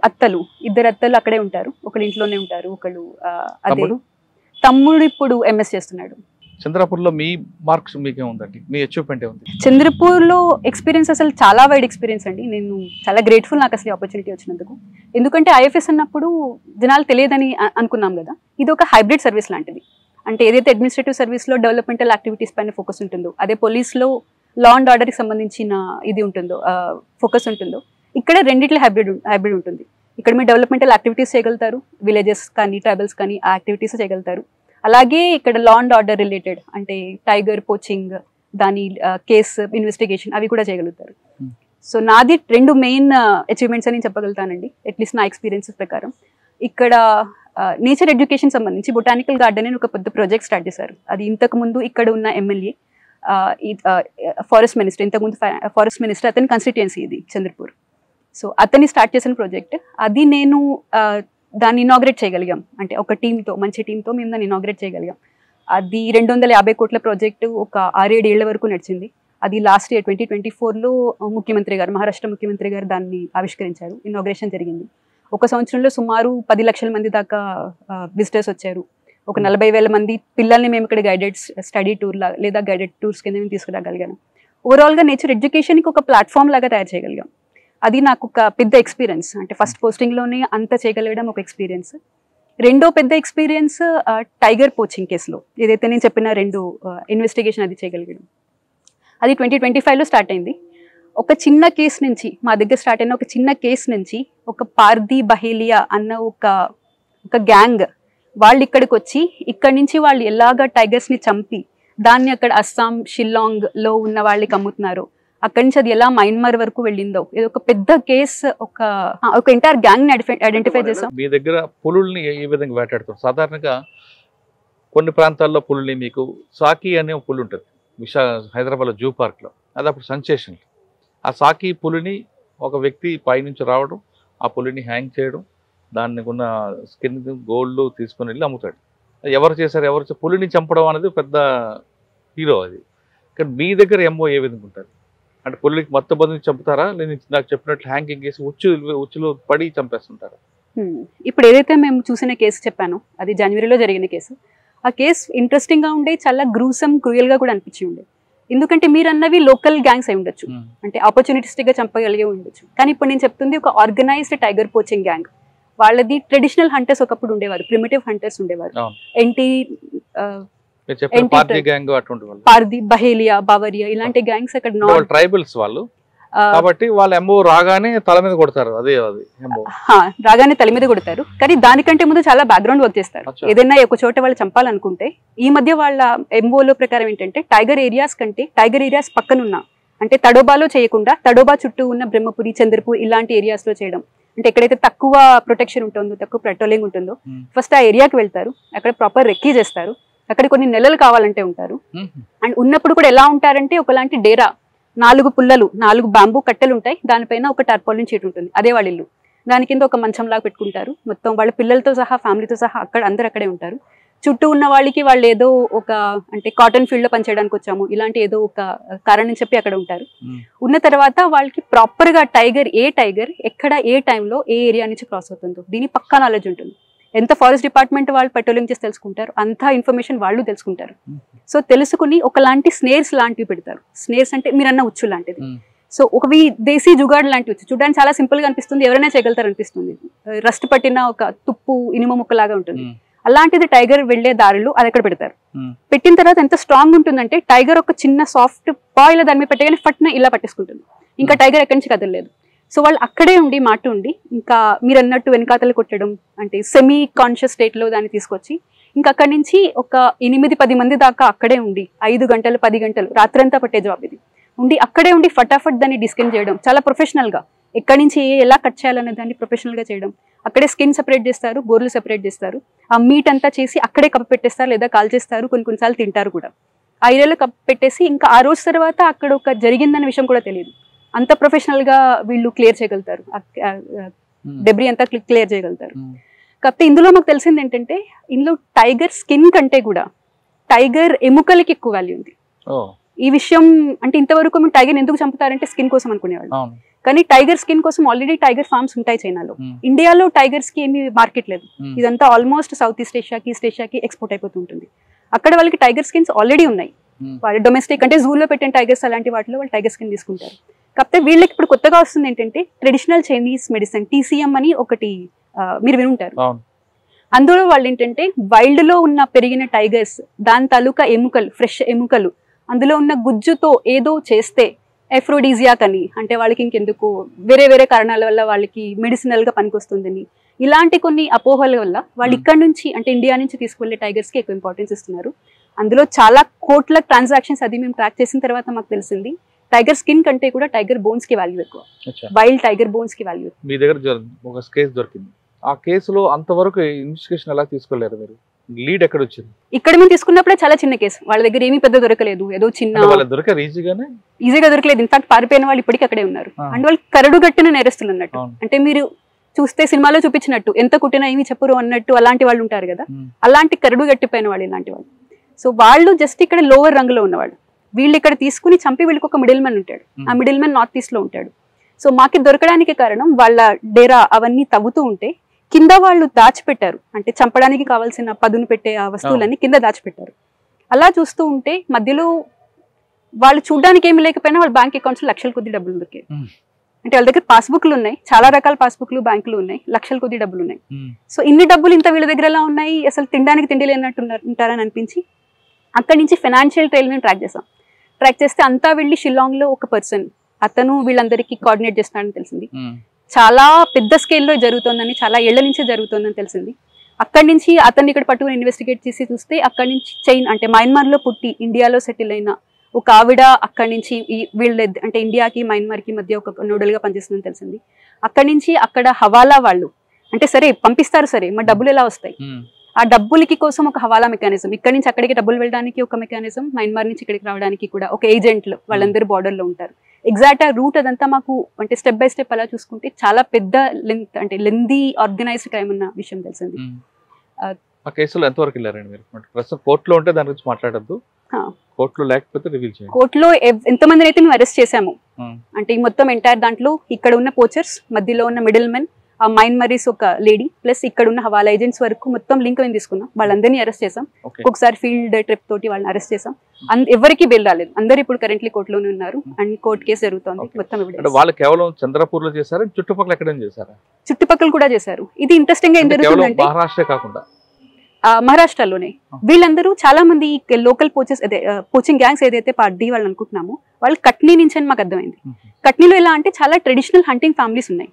అత్తలు, ఇద్దరు అత్తలు అక్కడే ఉంటారు, ఒకళ్ళు ఇంట్లోనే ఉంటారు, ఒకళ్ళు అదే. తమ్ముడు ఇప్పుడు ఎంఎస్ చేస్తున్నాడు. చంద్రపూర్లో మీ మార్క్స్ మీకే ఉందండి, మీ అచీవ్మెంట్ ఉంది? చంద్రపూర్లో ఎక్స్పీరియన్స్ అసలు చాలా వైడ్ ఎక్స్పీరియన్స్ అండి. నేను చాలా గ్రేట్ఫుల్ నాకు అసలు ఆపర్చునిటీ వచ్చినందుకు. ఎందుకంటే ఐఎఫ్ఎస్ అన్నప్పుడు జనాలు తెలియదని అనుకున్నాం కదా, ఇది ఒక హైబ్రిడ్ సర్వీస్ లాంటిది. అంటే ఏదైతే అడ్మినిస్ట్రేటివ్ సర్వీస్లో డెవలప్మెంటల్ యాక్టివిటీస్ పైన ఫోకస్ ఉంటుందో, అదే పోలీస్లో లా అండ్ ఆర్డర్కి సంబంధించిన ఇది ఉంటుందో ఫోకస్ ఉంటుందో, ఇక్కడ రెండిట్లో హైబ్రిడ్ ఉంటుంది. ఇక్కడ మీరు డెవలప్మెంటల్ యాక్టివిటీస్ చేయగలుగుతారు, విలేజెస్ కానీ ట్రైబల్స్ కానీ ఆ యాక్టివిటీస్ చేయగలుగుతారు. అలాగే ఇక్కడ లా అండ్ ఆర్డర్ రిలేటెడ్ అంటే టైగర్ పోచింగ్, దాని కేసు ఇన్వెస్టిగేషన్ అవి కూడా చేయగలుగుతారు. సో నాది రెండు మెయిన్ అచీవ్మెంట్స్ అని చెప్పగలుగుతానండి, అట్లీస్ట్ నా ఎక్స్పీరియన్సెస్ ప్రకారం. ఇక్కడ నేచర్ ఎడ్యుకేషన్ సంబంధించి బొటానికల్ గార్డెన్ అని ఒక పెద్ద ప్రాజెక్ట్ స్టార్ట్ చేశారు. అది ఇంతకు ముందు ఇక్కడ ఉన్న ఎమ్మెల్యే ఫారెస్ట్ మినిస్టర్, ఇంతకుముందు ఫారెస్ట్ మినిస్టర్, అతని కాన్స్టిట్యుయెన్సీ ఇది చంద్రపూర్. సో అతన్ని స్టార్ట్ చేసిన ప్రాజెక్ట్ అది. నేను దాన్ని ఇనాగ్రేట్ చేయగలిగాం, అంటే ఒక టీంతో, మంచి టీంతో మేము దాన్ని ఇనాగ్రేట్ చేయగలిగాం. అది 250 కోట్ల ప్రాజెక్టు ఒక 6-7 ఏళ్ల వరకు నడిచింది. అది లాస్ట్ ఇయర్ 2024లో ముఖ్యమంత్రి గారు, మహారాష్ట్ర ముఖ్యమంత్రి గారు దాన్ని ఆవిష్కరించారు, ఇనాగ్రేషన్ జరిగింది. ఒక సంవత్సరంలో సుమారు 10 లక్షల మంది దాకా విజిటర్స్ వచ్చారు. ఒక 40,000 మంది పిల్లల్ని మేము ఇక్కడ గైడెడ్ స్టడీ టూర్ లేదా గైడెడ్ టూర్స్ కింద మేము తీసుకురాగలిగాను. ఓవరాల్గా నేచర్ ఎడ్యుకేషన్కి ఒక ప్లాట్ఫామ్ లాగా తయారు చేయగలిగాం. అది నాకు ఒక పెద్ద ఎక్స్పీరియన్స్. అంటే ఫస్ట్ పోస్టింగ్లోనే అంత చేయగలగడం ఒక ఎక్స్పీరియన్స్. రెండో పెద్ద ఎక్స్పీరియన్స్ టైగర్ పోచింగ్ కేసులో ఏదైతే నేను చెప్పిన 2 ఇన్వెస్టిగేషన్ అది చేయగలిగాను. అది 2025లో స్టార్ట్ అయింది. ఒక చిన్న కేసు నుంచి, మా దగ్గర స్టార్ట్ అయిన ఒక చిన్న కేసు నుంచి ఒక పార్దీ బహేలియా అన్న ఒక గ్యాంగ్ వాళ్ళు ఇక్కడికి వచ్చి, ఇక్కడి నుంచి వాళ్ళు ఎలాగ టైగర్స్ని చంపి దాన్ని అక్కడ అస్సాం, షిల్లాంగ్లో ఉన్న వాళ్ళకి అమ్ముతున్నారు, అక్కడి నుంచి అది ఎలా మయన్మార్ వరకు వెళ్ళిందో, ఇది ఒక పెద్ద కేసు. ఒక ఎంటైర్ గ్యాంగ్ ని ఐడెంటిఫై చేసాం. మీ దగ్గర పులుల్ని ఏ విధంగా వేటాడుతారు? సాధారణంగా కొన్ని ప్రాంతాల్లో పులుల్ని, మీకు సాకి అనే పులు ఉంటుంది హైదరాబాద్లో జూ పార్క్లో, అది అప్పుడు సెన్సేషన్. ఆ సాకి పులిని ఒక వ్యక్తి పైనుంచి రావడం, ఆ పులిని హ్యాంగ్ చేయడం, దాన్ని ఉన్న స్కిన్ గోల్డ్ తీసుకుని వెళ్ళి అమ్ముతాడు. ఎవరు చేశారు, పులిని చంపడం అనేది పెద్ద హీరో అది. కానీ మీ దగ్గర ఎంఓ ఏ విధంగా ఉంటుంది? అంటే పులికి మొత్తం బంధుని చంపుతారా, నేను నాకు చెప్పినట్లు హ్యాంగింగ్ చేసి ఉచ్చులో పడి చంపేస్తుంటారా? ఇప్పుడు ఏదైతే మేము చూసిన కేసు చెప్పానో అది జనవరిలో జరిగిన కేసు. ఆ కేసు ఇంట్రెస్టింగ్గా ఉండే, చాలా గ్రూసమ్ క్రూయల్గా కూడా అనిపించి ఉండే. ఎందుకంటే మీరు అన్నవి లోకల్ గ్యాంగ్స్ అయి ఉండొచ్చు, అంటే ఆపర్చునిటిస్టిక్గా చంపగలిగే ఉండొచ్చు. కానీ ఇప్పుడు నేను చెప్తుంది ఒక ఆర్గనైజ్డ్ టైగర్ పోచింగ్ గ్యాంగ్. వాళ్ళది ట్రెడిషనల్ హంటర్స్ ఒకప్పుడు ఉండేవారు, ప్రిమిటివ్ హంటర్స్ ఉండేవారు. పార్దీ, బహేలియా, బావరియా ఇలాంటి గ్యాంగ్స్ అక్కడ ట్రైబల్స్ వాళ్ళు కాబట్టి వాళ్ళ ఎంఓ రాగానే తల మీద కొడతారు. రాగానే తల మీద కొడతారు. కానీ దానికంటే ముందు చాలా బ్యాక్గ్రౌండ్ వర్క్ చేస్తారు. ఏదైనా ఒక చోట వాళ్ళు చంపాలనుకుంటే, ఈ మధ్య వాళ్ళ ఎంఓలో ప్రకారం ఏంటంటే టైగర్ ఏరియాస్ కంటే టైగర్ ఏరియాస్ పక్కనున్న, అంటే తడోబాలో చేయకుండా తడోబా చుట్టూ ఉన్న బ్రహ్మపురి, చంద్రపూర్ ఇలాంటి ఏరియాస్ లో చేయడం. అంటే ఎక్కడైతే తక్కువ ప్రొటెక్షన్ ఉంటుందో, తక్కువ పెట్రోలింగ్ ఉంటుందో, ఫస్ట్ ఆ ఏరియాకి వెళ్తారు, అక్కడ ప్రాపర్ రెక్కీ చేస్తారు, అక్కడ కొన్ని నెలలు కావాలంటే ఉంటారు. అండ్ ఉన్నప్పుడు కూడా ఎలా ఉంటారంటే ఒకలాంటి డేరా, 4 పుల్లలు, 4 బాంబూ కట్టెలు ఉంటాయి, దానిపైన ఒక టార్పాలిన్ షీట్ ఉంటుంది, అదే వాళ్ళ ఇల్లు. దాని కింద ఒక మంచం లాగా పెట్టుకుంటారు. మొత్తం వాళ్ళ పిల్లలతో సహా, ఫ్యామిలీతో సహా అందరు అక్కడే ఉంటారు. చుట్టూ ఉన్న వాళ్ళకి వాళ్ళు ఏదో ఒక, అంటే కాటన్ ఫీల్డ్ లో పనిచేయడానికి వచ్చాము ఇలాంటి ఏదో ఒక కారణం చెప్పి అక్కడ ఉంటారు. ఉన్న తర్వాత వాళ్ళకి ప్రాపర్ గా టైగర్ ఎక్కడ ఏ టైంలో ఏ ఏరియా నుంచి క్రాస్ అవుతుందో దీని పక్కా నాలెడ్జ్ ఉంటుంది. ఎంత ఫారెస్ట్ డిపార్ట్మెంట్ వాళ్ళు పెట్రోలింగ్ చేసి తెలుసుకుంటారు, అంత ఇన్ఫర్మేషన్ వాళ్ళు తెలుసుకుంటారు. సో తెలుసుకుని ఒకలాంటి స్నేర్స్ లాంటివి పెడతారు. స్నేర్స్ అంటే మీరన్న ఉచ్చు లాంటిది. సో ఒకవి దేశీ జుగాడ్ లాంటి ఉచ్చు, చూడడానికి చాలా సింపుల్ గా అనిపిస్తుంది, ఎవరైనా చేయగలుగుతారు అనిపిస్తుంది. రస్ట్ పట్టిన ఒక తుప్పు ఇనుమ ముక్కలాగా ఉంటుంది. అలాంటిది టైగర్ వెళ్లే దారిలో అది అక్కడ పెడతారు. పెట్టిన తర్వాత ఎంత స్ట్రాంగ్ ఉంటుందంటే టైగర్ ఒక చిన్న సాఫ్ట్ పాయిల దాని మీద పెట్టగానే ఫట్న ఇలా పట్టేసుకుంటుంది. ఇంకా టైగర్ ఎక్కడి నుంచి కదలలేదు. సో వాళ్ళు అక్కడే ఉండి మాట ఉండి ఇంకా మీరు అన్నట్టు వెనకాతలు కొట్టడం అంటే సెమీ కాన్షియస్ స్టేట్లో దాన్ని తీసుకొచ్చి ఇంకా అక్కడి నుంచి ఒక 8-10 మంది దాకా అక్కడే ఉండి 5 గంటలు 10 గంటలు రాత్రంతా పట్టే జాబ్ ఇది ఉండి అక్కడే ఉండి ఫటాఫట్ దాన్ని డిస్కెన్ చేయడం చాలా ప్రొఫెషనల్గా ఎక్కడి నుంచి ఎలా కట్ చేయాలనే దాన్ని ప్రొఫెషనల్గా చేయడం అక్కడే స్కిన్ సెపరేట్ చేస్తారు గోర్లు సెపరేట్ చేస్తారు ఆ మీట్ అంతా చేసి అక్కడే కప్పు పెట్టేస్తారు లేదా కాల్ చేస్తారు కొన్నిసార్లు తింటారు కూడా ఆ ఏరియాలో కప్పు పెట్టేసి ఇంకా ఆ రోజు తర్వాత అక్కడ ఒక జరిగిందనే విషయం కూడా తెలియదు అంత ప్రొఫెషనల్గా వీళ్ళు క్లియర్ చేయగలుగుతారు డెబ్రీ అంతా క్లియర్ చేయగలుగుతారు కాకపోతే ఇందులో మాకు తెలిసింది ఏంటంటే ఇందులో టైగర్ స్కిన్ కంటే కూడా టైగర్ ఎముకలకి ఎక్కువ వాల్యూ ఉంది ఈ విషయం అంటే ఇంతవరకు మేము టైగర్ ఎందుకు చంపుతారంటే స్కిన్ కోసం అనుకునేవాళ్ళు కానీ టైగర్ స్కిన్ కోసం ఆల్రెడీ టైగర్ ఫార్మ్స్ ఉంటాయి చైనాలో ఇండియాలో టైగర్స్ కి ఏమీ మార్కెట్ లేదు ఇదంతా ఆల్మోస్ట్ సౌత్ ఈస్ట్ ఏషియాకి ఈస్ట్ ఏషియాకి ఎక్స్పోర్ట్ అయిపోతుంటుంది అక్కడ వాళ్ళకి టైగర్ స్కిన్స్ ఆల్రెడీ ఉన్నాయి వాళ్ళు డొమెస్టిక్ అంటే జూలో పెట్టిన టైగర్స్ అలాంటి వాటిలో వాళ్ళు టైగర్ స్కిన్ తీసుకుంటారు కాకపోతే వీళ్ళకి ఇప్పుడు కొత్తగా వస్తుంది ఏంటంటే ట్రెడిషనల్ చైనీస్ మెడిసిన్ TCM అని ఒకటి మీరు వినుంటారు అందులో వాళ్ళు ఏంటంటే వైల్డ్ లో ఉన్న పెరిగిన టైగర్స్ దాని తాలూకా ఎముకలు ఫ్రెష్ ఎముకలు అందులో ఉన్న గుజ్జుతో ఏదో చేస్తే ఎఫ్రోడీజియాక్ అని అంటే వాళ్ళకి ఇంకెందుకు వేరే వేరే కారణాల వల్ల వాళ్ళకి మెడిసినల్ గా పనికొస్తుందని ఇలాంటి కొన్ని అపోహల వల్ల వాళ్ళు ఇక్కడ నుంచి అంటే ఇండియా నుంచి తీసుకువెళ్ళే టైగర్స్ కి ఎక్కువ ఇంపార్టెన్స్ ఇస్తున్నారు అందులో చాలా కోట్ల ట్రాన్సాక్షన్స్ అది మేము ట్రాక్ చేసిన తర్వాత మాకు తెలిసింది టైగర్ స్కిన్ కంటే కూడా టైగర్ బోన్స్ కి వాల్యూ ఎక్కువ వైల్డ్ టైగర్ బోన్స్ కి వాల్యూ మీ దగ్గర ఒక కేసు దొరికింది ఆ కేసులో అంతవరకు ఇన్వెస్టిగేషన్ ఎలా తీసుకోలేరు మీరు లీడ్ ఎక్కడ వచ్చింది ఇక్కడ మేము తీసుకున్నప్పుడే చాలా చిన్న కేసు వాళ్ళ దగ్గర ఏమీ పెద్ద దొరకలేదు ఏదో చిన్న దొరకారు ఈజీగా దొరకలేదు ఇన్ఫాక్ట్ పారిపోయిన వాళ్ళు ఇప్పటికీ అక్కడే ఉన్నారు అండ్ వాళ్ళు కరడు గట్టిన నేరస్తులు అన్నట్టు అంటే మీరు చూస్తే సినిమాలో చూపించినట్టు ఎంత కుట్టినా ఏమి చెప్పరు అన్నట్టు అలాంటి వాళ్ళు ఉంటారు కదా అలాంటి కరడు గట్టిపోయిన వాళ్ళు ఇలాంటి వాళ్ళు సో వాళ్ళు జస్ట్ ఇక్కడ లోవర్ రంగులో ఉన్నవాళ్ళు వీళ్ళు ఇక్కడ తీసుకుని చంపి వీళ్ళకి ఒక మిడిల్ మ్యాన్ ఉంటాడు ఆ మిడిల్ మ్యాన్ నార్త్ ఈస్ట్ లో ఉంటాడు సో మాకి దొరకడానికి కారణం వాళ్ళ డేరా అవన్నీ తవ్వుతూ ఉంటే కింద వాళ్ళు దాచిపెట్టారు అంటే చంపడానికి కావాల్సిన పదును పెట్టే ఆ వస్తువులన్నీ కింద దాచిపెట్టారు అలా చూస్తూ ఉంటే మధ్యలో వాళ్ళు చూడడానికి ఏమి లేకపోయినా వాళ్ళ బ్యాంక్ అకౌంట్స్ లో లక్షల కొద్ది డబ్బులు దొరికాయి అంటే వాళ్ళ దగ్గర పాస్బుక్లు ఉన్నాయి చాలా రకాల పాస్బుక్లు బ్యాంకులు ఉన్నాయి లక్షల కొద్ది డబ్బులు ఉన్నాయి సో ఇన్ని డబ్బులు ఇంత వీళ్ళ దగ్గర ఎలా ఉన్నాయి అసలు తినడానికి తిండి లేనట్టు ఉంటారని అనిపించి అక్కడి నుంచి ఫైనాన్షియల్ ట్రైల్ మేము ట్రాక్ చేస్తే అంతా వెళ్ళి షిల్లాంగ్ లో ఒక పర్సన్ అతను వీళ్ళందరికీ కోఆర్డినేట్ చేస్తున్నాడని తెలిసింది చాలా పెద్ద స్కేల్లో జరుగుతుందని చాలా ఏళ్ల నుంచే జరుగుతుందని తెలిసింది అక్కడి నుంచి అతన్ని ఇక్కడ పట్టుకుని ఇన్వెస్టిగేట్ చేసి చూస్తే అక్కడి నుంచి చైన్ అంటే మయన్మార్ లో పుట్టి ఇండియాలో సెటిల్ అయిన ఒక ఆవిడ అక్కడి నుంచి వీళ్ళ అంటే ఇండియాకి మయన్మార్కి మధ్య ఒక నోడల్ గా పనిచేస్తుందని తెలిసింది అక్కడి నుంచి అక్కడ హవాలా వాళ్ళు అంటే సరే పంపిస్తారు సరే మా డబ్బులు ఎలా వస్తాయి ఆ డబ్బులకి కోసం ఒక హవాలా మెకానిజం ఇక్కడ నుంచి అక్కడికి డబ్బులు వెళ్ళడానికి ఒక మెకానిజం మయన్మార్ నుంచి ఇక్కడికి రావడానికి కూడా ఒక ఏజెంట్లు వాళ్ళందరూ బార్డర్ లో ఉంటారు ఎగ్జాక్ట్ ఆ రూట్ అదంతా మాకు అంటే స్టెప్ బై స్టెప్ అలా చూసుకుంటే చాలా పెద్ద లెంత్ అంటే లెందీ ఆర్గనైజ్డ్ క్రైమ్ ఉన్న విషయం తెలిసింది ఆ కేసులో ఎంతవరకు వెళ్ళారండి మీరు ప్రస్తుతం కోర్టులో ఉంటే దాని గురించి మాట్లాడద్దు కోర్టులో లేకపోతే రివీల్ చేయండి కోర్టులో ఎంతమందిని అయితే మేము అరెస్ట్ చేసాము అంటే ఈ మొత్తం ఎంటైర్ దాంట్లో ఇక్కడ ఉన్న పోచర్స్ మధ్యలో ఉన్న మిడిల్ మెన్ ఆ మయన్మారీస్ ఒక లేడీ ప్లస్ ఇక్కడ ఉన్న హవాలా ఏజెంట్స్ వరకు మొత్తం లింక్ మేము తీసుకున్నాం వాళ్ళందరినీ అరెస్ట్ చేసాం ఒకసారి ఫీల్డ్ ట్రిప్ తోటి వాళ్ళని అరెస్ట్ చేసాం ఎవరికి బెయిల్ రాలేదు అందరు ఇప్పుడు కరెంట్లీ కోర్టులోనే ఉన్నారు అండ్ కోర్టు కేసు జరుగుతుంది మొత్తం వాళ్ళు కేవలం చంద్రపూర్ లో చేశారు చుట్టుపక్కల ఎక్కడ చేశారు చుట్టుపక్కల కూడా చేశారు ఇది ఇంట్రెస్టింగ్ గా ఏం జరుగుతుందంటే మహారాష్ట్ర కాకుండా మహారాష్ట్రలోనే వీళ్ళందరూ చాలా మంది లోకల్ పోచింగ్ గ్యాంగ్స్ ఏదైతే పార్టీ వాళ్ళు అనుకుంటున్నామో వాళ్ళు కట్నీ నుంచి అని మాకు అర్థమైంది కట్నీలో ఎలా అంటే చాలా ట్రెడిషనల్ హంటింగ్ ఫ్యామిలీస్ ఉన్నాయి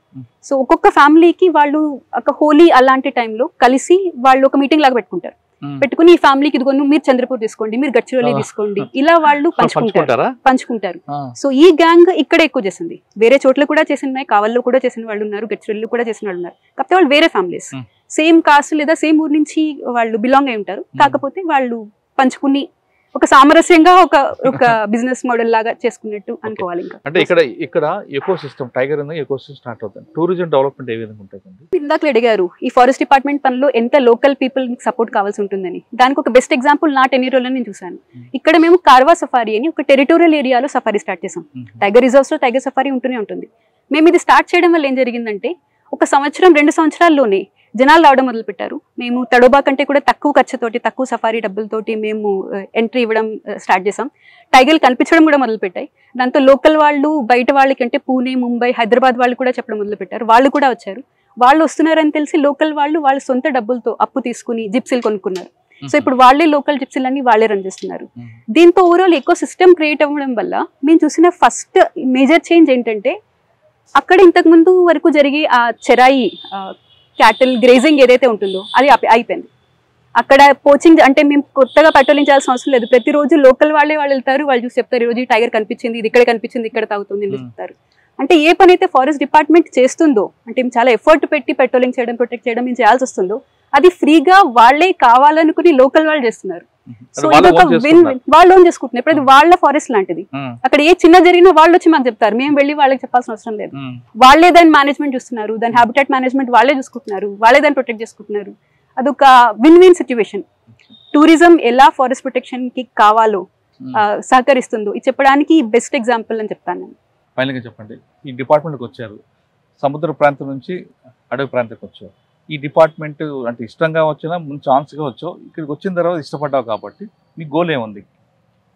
సో ఒక్కొక్క ఫ్యామిలీకి వాళ్ళు ఒక హోలీ అలాంటి టైంలో కలిసి వాళ్ళు ఒక మీటింగ్ లాగా పెట్టుకుంటారు పెట్టుకుని ఈ ఫ్యామిలీకి ఇదిగోను మీరు చంద్రపూర్ తీసుకోండి మీరు గడ్చిరోలి తీసుకోండి ఇలా వాళ్ళు పంచుకుంటారు సో ఈ గ్యాంగ్ ఇక్కడ ఎక్కువ చేసింది వేరే చోట్ల కూడా చేసిన కావల్లో కూడా చేసిన వాళ్ళు ఉన్నారు గడ్చిరోలి కూడా చేసిన వాళ్ళు ఉన్నారు కాకపోతే వాళ్ళు వేరే ఫ్యామిలీస్ సేమ్ కాస్ట్ లేదా సేమ్ ఊరు నుంచి వాళ్ళు బిలాంగ్ అయి ఉంటారు కాకపోతే వాళ్ళు పంచుకుని ఒక సామరస్యంగా ఒక బిజినెస్ మోడల్ లాగా చేసుకున్నట్టు అనుకోవాలి అంటే ఇక్కడ eco system tiger eco system start అవుతుంది టూరిజం డెవలప్మెంట్ ఏ విధంగా ఉంటుంది ఇందాక అడిగారు ఈ ఫారెస్ట్ డిపార్ట్మెంట్ పనిలో ఎంత లోకల్ పీపుల్ సపోర్ట్ కావాల్సి ఉంటుందని దానికి ఒక బెస్ట్ ఎగ్జాంపుల్ నా టెన్యూరోలో నేను చూసాను ఇక్కడ మేము కార్వా సఫారీ అని ఒక టెరిటోరియల్ ఏరియాలో సఫారీ స్టార్ట్ చేసాం టైగర్ రిజర్వ్స్ లో టైగర్ సఫారీ ఉంటూనే ఉంటుంది మేము ఇది స్టార్ట్ చేయడం వల్ల ఏం జరిగిందంటే ఒక సంవత్సరం 2 సంవత్సరాల్లోనే జనాలు రావడం మొదలు పెట్టారు మేము తడోబా కంటే కూడా తక్కువ ఖర్చుతోటి తక్కువ సఫారీ డబ్బులతోటి మేము ఎంట్రీ ఇవ్వడం స్టార్ట్ చేసాం టైగర్లు కనిపించడం కూడా మొదలు పెట్టాయి దాంతో లోకల్ వాళ్ళు బయట వాళ్ళకి అంటే పూణే ముంబై హైదరాబాద్ వాళ్ళు కూడా చెప్పడం మొదలు పెట్టారు వాళ్ళు కూడా వచ్చారు వాళ్ళు వస్తున్నారని తెలిసి లోకల్ వాళ్ళు వాళ్ళ సొంత డబ్బులతో అప్పు తీసుకుని జిప్సీలు కొనుక్కున్నారు సో ఇప్పుడు వాళ్ళే లోకల్ జిప్సీలన్నీ వాళ్ళే రన్ చేస్తున్నారు దీంతో ఓవరాల్ ఎకో సిస్టమ్ క్రియేట్ అవ్వడం వల్ల మేము చూసిన ఫస్ట్ మేజర్ చేంజ్ ఏంటంటే అక్కడ ఇంతకు ముందు వరకు జరిగే ఆ చెరాయి క్యాటిల్ గ్రేజింగ్ ఏదైతే ఉంటుందో అది అయిపోయింది. అక్కడ పోచింగ్ అంటే మేము కొత్తగా పెట్రోలించాల్సిన అవసరం లేదు. ప్రతిరోజు లోకల్ వాళ్ళు వెళ్తారు, వాళ్ళు చూసి చెప్తారు ఈరోజు ఈ టైగర్ కనిపించింది, ఇది ఇక్కడ కనిపించింది, ఇక్కడ తాగుతుంది అని చెప్తారు. అంటే ఏ పని అయితే ఫారెస్ట్ డిపార్ట్మెంట్ చేస్తుందో, అంటే చాలా ఎఫర్ట్ పెట్టి పెట్రోలింగ్ చేయడం, ప్రొటెక్ట్ చేయడం మేము చేయాల్సి వస్తుందో, అది ఫ్రీగా వాళ్ళే కావాలనుకుని లోకల్ వాళ్ళు చేస్తున్నారు. సో ఇది ఒక విన్ విన్, వాళ్ళు ఓన్ చేసుకుంటున్నారు. ఇప్పుడు అది వాళ్ళ ఫారెస్ట్ లాంటిది. అక్కడ ఏ చిన్న జరిగినా వాళ్ళు వచ్చి మాకు చెప్తారు, మేము వెళ్ళి వాళ్ళకి చెప్పాల్సిన అవసరం లేదు. వాళ్ళే దాని మేనేజ్మెంట్ చూస్తున్నారు, దాని హ్యాబిటాట్ మేనేజ్మెంట్ వాళ్ళే చూసుకుంటున్నారు, వాళ్ళే దాన్ని ప్రొటెక్ట్ చేసుకుంటున్నారు. అదొక విన్ విన్ సిచ్యువేషన్. టూరిజం ఎలా ఫారెస్ట్ ప్రొటెక్షన్ కి కావాలో సహకరిస్తుందో ఇది చెప్పడానికి బెస్ట్ ఎగ్జాంపుల్ అని చెప్తాను నేను. ఫైనల్గా చెప్పండి, ఈ డిపార్ట్మెంట్కి వచ్చారు, సముద్ర ప్రాంతం నుంచి అడవి ప్రాంతానికి వచ్చారు. ఈ డిపార్ట్మెంట్ అంటే ఇష్టంగా వచ్చినా ముందు ఛాన్స్గా వచ్చావు, ఇక్కడికి వచ్చిన తర్వాత ఇష్టపడ్డావు కాబట్టి మీ గోల్ ఏముంది?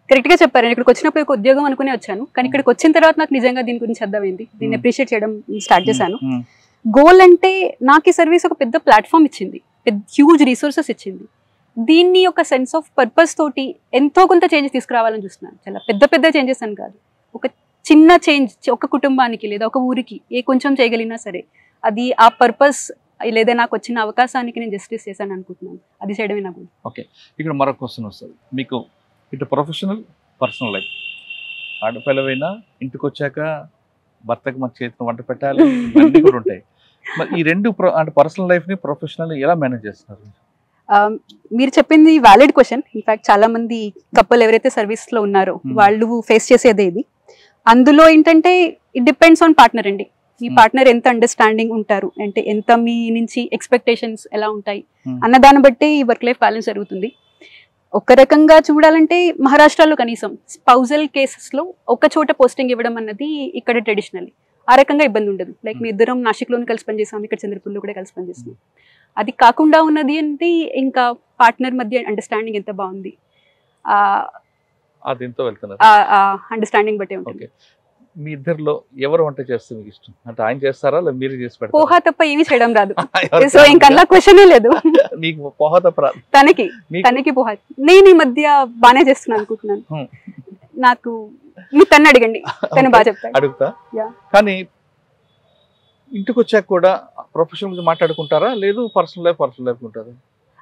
కరెక్ట్ గా చెప్పారు. ఇక్కడికి వచ్చినప్పుడు ఒక ఉద్యోగం అనుకునే వచ్చాను, కానీ ఇక్కడికి వచ్చిన తర్వాత నాకు నిజంగా దీని గురించి అర్థమైంది, దీన్ని అప్రిషియేట్ చేయడం స్టార్ట్ చేశాను. గోల్ అంటే నాకు ఈ సర్వీస్ ఒక పెద్ద ప్లాట్ఫామ్ ఇచ్చింది, పెద్ద హ్యూజ్ రిసోర్సెస్ ఇచ్చింది. దీన్ని ఒక సెన్స్ ఆఫ్ పర్పస్ తోటి ఎంతో కొంత చేంజ్ తీసుకురావాలని చూస్తున్నాను. చాలా పెద్ద పెద్ద చేంజెస్ అని కాదు, ఒక చిన్న చేంజ్ ఒక కుటుంబానికి లేదా ఒక ఊరికి ఏ కొంచెం చేయగలిగినా సరే అది ఆ పర్పస్ లేదా నాకు వచ్చిన అవకాశానికి నేను జస్టిస్ చేశాను అనుకుంటున్నాను. అది చేయడమే నాకు. ఓకే, ఇక్కడ మరొక క్వశ్చన్ వస్తుంది మీకు. ఇటు ప్రొఫెషనల్, పర్సనల్ లైఫ్. ఆడపిల్లవైనా ఇంటికి వచ్చాక భర్తకు మన చేతిని వంట పెట్టాలి, ఇవన్నీ కూడా ఉంటాయి. మరి ఈ రెండు అంటే పర్సనల్ లైఫ్ని ప్రొఫెషనల్ ఎలా మేనేజ్ చేస్తున్నారు? మీరు చెప్పింది వ్యాలిడ్ క్వశ్చన్. ఇన్ఫాక్ట్ చాలా మంది కపుల్ ఎవరైతే సర్వీస్లో ఉన్నారో వాళ్ళు ఫేస్ చేసేదే ఇది. అందులో ఏంటంటే ఇట్ డిపెండ్స్ ఆన్ పార్ట్నర్ అండి. మీ పార్ట్నర్ ఎంత అండర్స్టాండింగ్ ఉంటారు, అంటే ఎంత మీ నుంచి ఎక్స్పెక్టేషన్స్ ఎలా ఉంటాయి అన్న దాన్ని బట్టి ఈ వర్క్ లైఫ్ బ్యాలెన్స్ జరుగుతుంది. ఒక రకంగా చూడాలంటే మహారాష్ట్రలో కనీసం స్పౌజల్ కేసెస్లో ఒక చోట పోస్టింగ్ ఇవ్వడం అన్నది ఇక్కడ ట్రెడిషనల్. ఆ రకంగా ఇబ్బంది ఉండదు. లైక్ మీ ఇద్దరం నాసిక్లోనే కలిసి పనిచేసాం, ఇక్కడ చంద్రపూర్లో కూడా కలిసి పనిచేస్తాం. అది కాకుండా ఉన్నది అంటే ఇంకా పార్ట్నర్ మధ్య అండర్స్టాండింగ్ ఎంత బాగుంది, అండర్స్టాండింగ్ బట్టే ఉంటుంది. మీ ఇద్దరిలో ఎవరు వంట చేస్తే మీకు ఇష్టం? అంటే ఆయన చేస్తారా లేదా మీరు చేసి పెడతారా? పోహా తప్ప ఏమీ చేయడం రాదు, సో ఇంకా క్వశ్చనే లేదు. మీకు పోహా తప్ప రాదు? తనకి పోహా. నేను ఈ మధ్య బాగానే చేస్తున్నాను అనుకుంటున్నాను. నాకు మీరు తను అడగండి, తను బాగా చెప్తాడు. అడుగుతా. కానీ ఇంటికి వచ్చాక కూడా ప్రొఫెషనల్ గా మాట్లాడుకుంటారా, లేదు పర్సనల్ లైఫ్ ఉంటారా?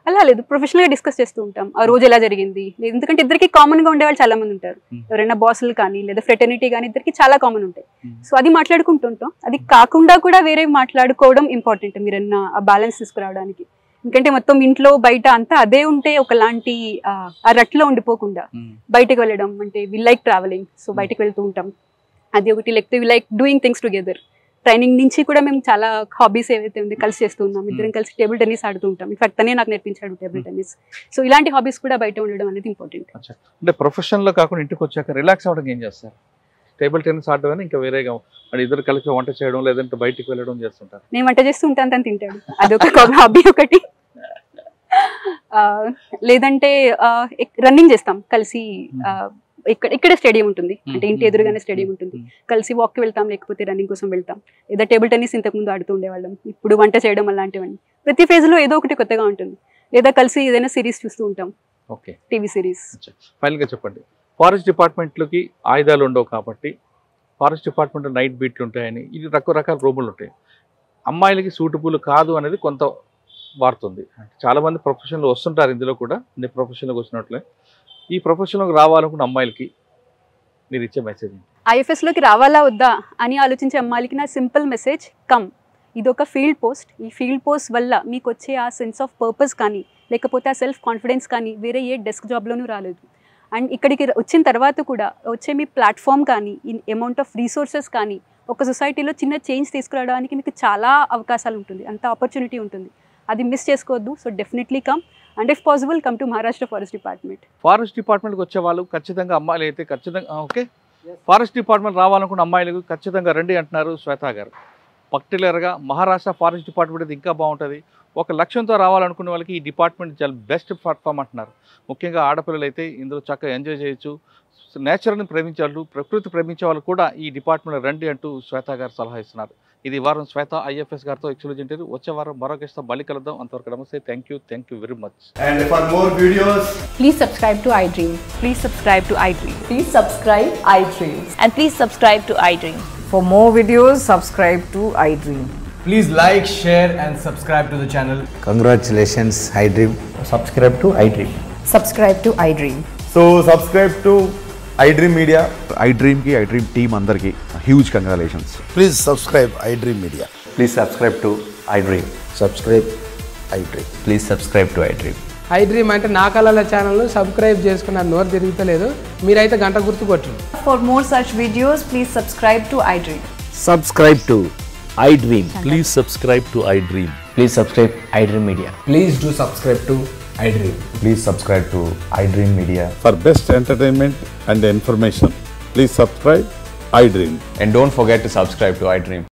అలా లేదు, ప్రొఫెషనల్ గా డిస్కస్ చేస్తూ ఉంటాం. ఆ రోజు ఎలా జరిగింది, ఎందుకంటే ఇద్దరికి కామన్ గా ఉండేవాళ్ళు చాలా మంది ఉంటారు. ఎవరైనా బాసులు కానీ లేదా ఫ్రెటర్నిటీ కానీ ఇద్దరికి చాలా కామన్ ఉంటాయి. సో అది మాట్లాడుకుంటుంటాం. అది కాకుండా కూడా వేరే మాట్లాడుకోవడం ఇంపార్టెంట్ మీరన్నా ఆ బ్యాలెన్స్ తీసుకురావడానికి. ఎందుకంటే మొత్తం ఇంట్లో బయట అంతా అదే ఉంటే ఒకలాంటి ఆ రట్లో ఉండిపోకుండా బయటకు వెళ్ళడం, అంటే వి లైక్ ట్రావెలింగ్, సో బయటకు వెళ్తూ ఉంటాం. అది ఒకటి. లేకపోతే we like doing things together. Training నుంచి కూడా మేము చాలా హాబీస్ ఏవైతే ఉంది కలిసి చేస్తూ ఉన్నాం. ఇద్దరం కలిసి టేబుల్ టెన్నిస్ ఆడుతూ ఉంటాం. ఇన్ఫాక్ట్ తనే నాకు నేర్పించాడు టేబుల్ టెన్నిస్. సో ఇలాంటి హాబీస్ కూడా బయట ఉండడం అనేది ఇంపార్టెంట్. అంటే ప్రొఫెషనల్ లో కాకుండా ఇంటికి వచ్చాక రిలాక్స్ అవ్వడానికి ఏం చేస్తారు? టేబుల్ టెన్నిస్ ఆడడం ఇంకా వేరేగా ఇద్దరు కలిసి వంట చేయడం లేదంటే బయటికి వెళ్ళడం చేస్తుంటారు? నేను వంట చేస్తూ ఉంటాను, తను తింటాడు. అదొక హాబీ ఒకటి. లేదంటే రన్నింగ్ చేస్తాం కలిసి. ఇక్కడే స్టేడియం ఉంటుంది, అంటే ఇంటి ఎదురుగానే స్టేడియం ఉంటుంది. కలిసి వాక్కి వెళ్తాం, లేకపోతే రన్నింగ్ కోసం వెళ్తాం. లేదా టేబుల్ టెన్నిస్ ఇంతకుముందు ఆడుతూ ఉండేవాళ్ళం, ఇప్పుడు వంట చేయడం అలాంటివన్నీ. ప్రతి ఫేజ్లో ఏదో ఒకటి కొత్తగా ఉంటుంది. లేదా కలిసి ఏదైనా సిరీస్ చూస్తూ ఉంటాం. Okay, TV series. ఫైనల్గా చెప్పండి, ఫారెస్ట్ డిపార్ట్మెంట్లకి ఆయుధాలు ఉండవు కాబట్టి ఫారెస్ట్ డిపార్ట్మెంట్ నైట్ బీట్లు ఉంటాయని, ఇది రకరకాల రూములు ఉంటాయి. అమ్మాయిలకి సూటబుల్ కాదు అనేది కొంత వాడుతుంది. అంటే చాలామంది ప్రొఫెషన్లో వస్తుంటారు, ఇందులో కూడా నేను ప్రొఫెషన్లోకి వచ్చినట్లే. ఈ ప్రొఫెషన్లోకి రావాలనుకున్న అమ్మాయిలకి మీరు ఇచ్చే మెసేజ్? ఐఎఫ్ఎస్లోకి రావాలా వద్దా అని ఆలోచించే అమ్మాయిలకి నా సింపుల్ మెసేజ్, కమ్. ఇది ఒక ఫీల్డ్ పోస్ట్. ఈ ఫీల్డ్ పోస్ట్ వల్ల మీకు వచ్చే ఆ సెన్స్ ఆఫ్ పర్పస్ కానీ లేకపోతే ఆ సెల్ఫ్ కాన్ఫిడెన్స్ కానీ వేరే ఏ డెస్క్ జాబ్లోనూ రాలేదు. అండ్ ఇక్కడికి వచ్చిన తర్వాత కూడా వచ్చే మీ ప్లాట్ఫామ్ కానీ అమౌంట్ ఆఫ్ రీసోర్సెస్ కానీ ఒక సొసైటీలో చిన్న చేంజ్ తీసుకురావడానికి మీకు చాలా అవకాశాలు ఉంటుంది, అంత ఆపర్చునిటీ ఉంటుంది. అది మిస్ చేసుకోవద్దు. So definitely come, and if possible come to Maharashtra forest department. Forest డిపార్ట్మెంట్కి వచ్చే వాళ్ళు ఖచ్చితంగా అమ్మాయిలు అయితే ఖచ్చితంగా ఓకే, ఫారెస్ట్ డిపార్ట్మెంట్ రావాలనుకున్న అమ్మాయిలకు ఖచ్చితంగా రండి అంటున్నారు శ్వేత గారు. పర్టికులర్గా మహారాష్ట్ర ఫారెస్ట్ డిపార్ట్మెంట్ ఇంకా బాగుంటుంది. ఒక లక్ష్యంతో రావాలనుకునే వాళ్ళకి ఈ డిపార్ట్మెంట్ చాలా బెస్ట్ ప్లాట్ఫామ్ అంటున్నారు. ముఖ్యంగా ఆడపిల్లలు అయితే ఇందులో చక్కగా ఎంజాయ్ చేయొచ్చు. నేచర్ని ప్రేమించే వాళ్ళు, ప్రకృతి ప్రేమించే వాళ్ళు కూడా ఈ డిపార్ట్మెంట్ రండి అంటూ శ్వేత గారు సలహా ఇస్తున్నారు. ఇది వారం శ్వేత ఐఎఫ్ఎస్ గారితో ఎక్స్క్లూజివ్ ఇంటర్వ్యూ. వచ్చే వారం మరో గెస్ట్తో మళ్ళీ కలుద్దాం. అంతవరకు నమస్తే. Thank you very much. And for more videos, please subscribe to iDream. Please subscribe to iDream. Please subscribe iDream. And please subscribe to iDream. For more videos, subscribe to iDream. Please like, share, and subscribe to the channel. Congratulations, iDream. Subscribe to iDream. Subscribe to iDream. So subscribe to iDream Media. iDream ki iDream team andarki huge congratulations. Please subscribe iDream Media. Please subscribe to iDream. Subscribe iDream. Please subscribe to iDream. iDream అంటే నా కళల channel subscribe చేసుకున్నారు, నోరు తిరుగుతలేదు, మీరైతే గంట గుర్తు కొట్టండి. For more such videos, please subscribe to iDream. Subscribe to iDream. Please subscribe to iDream. Please subscribe iDream Media. Please do subscribe to iDream. Please subscribe to iDream Media. For best entertainment and information, please subscribe iDream. And don't forget to subscribe to iDream.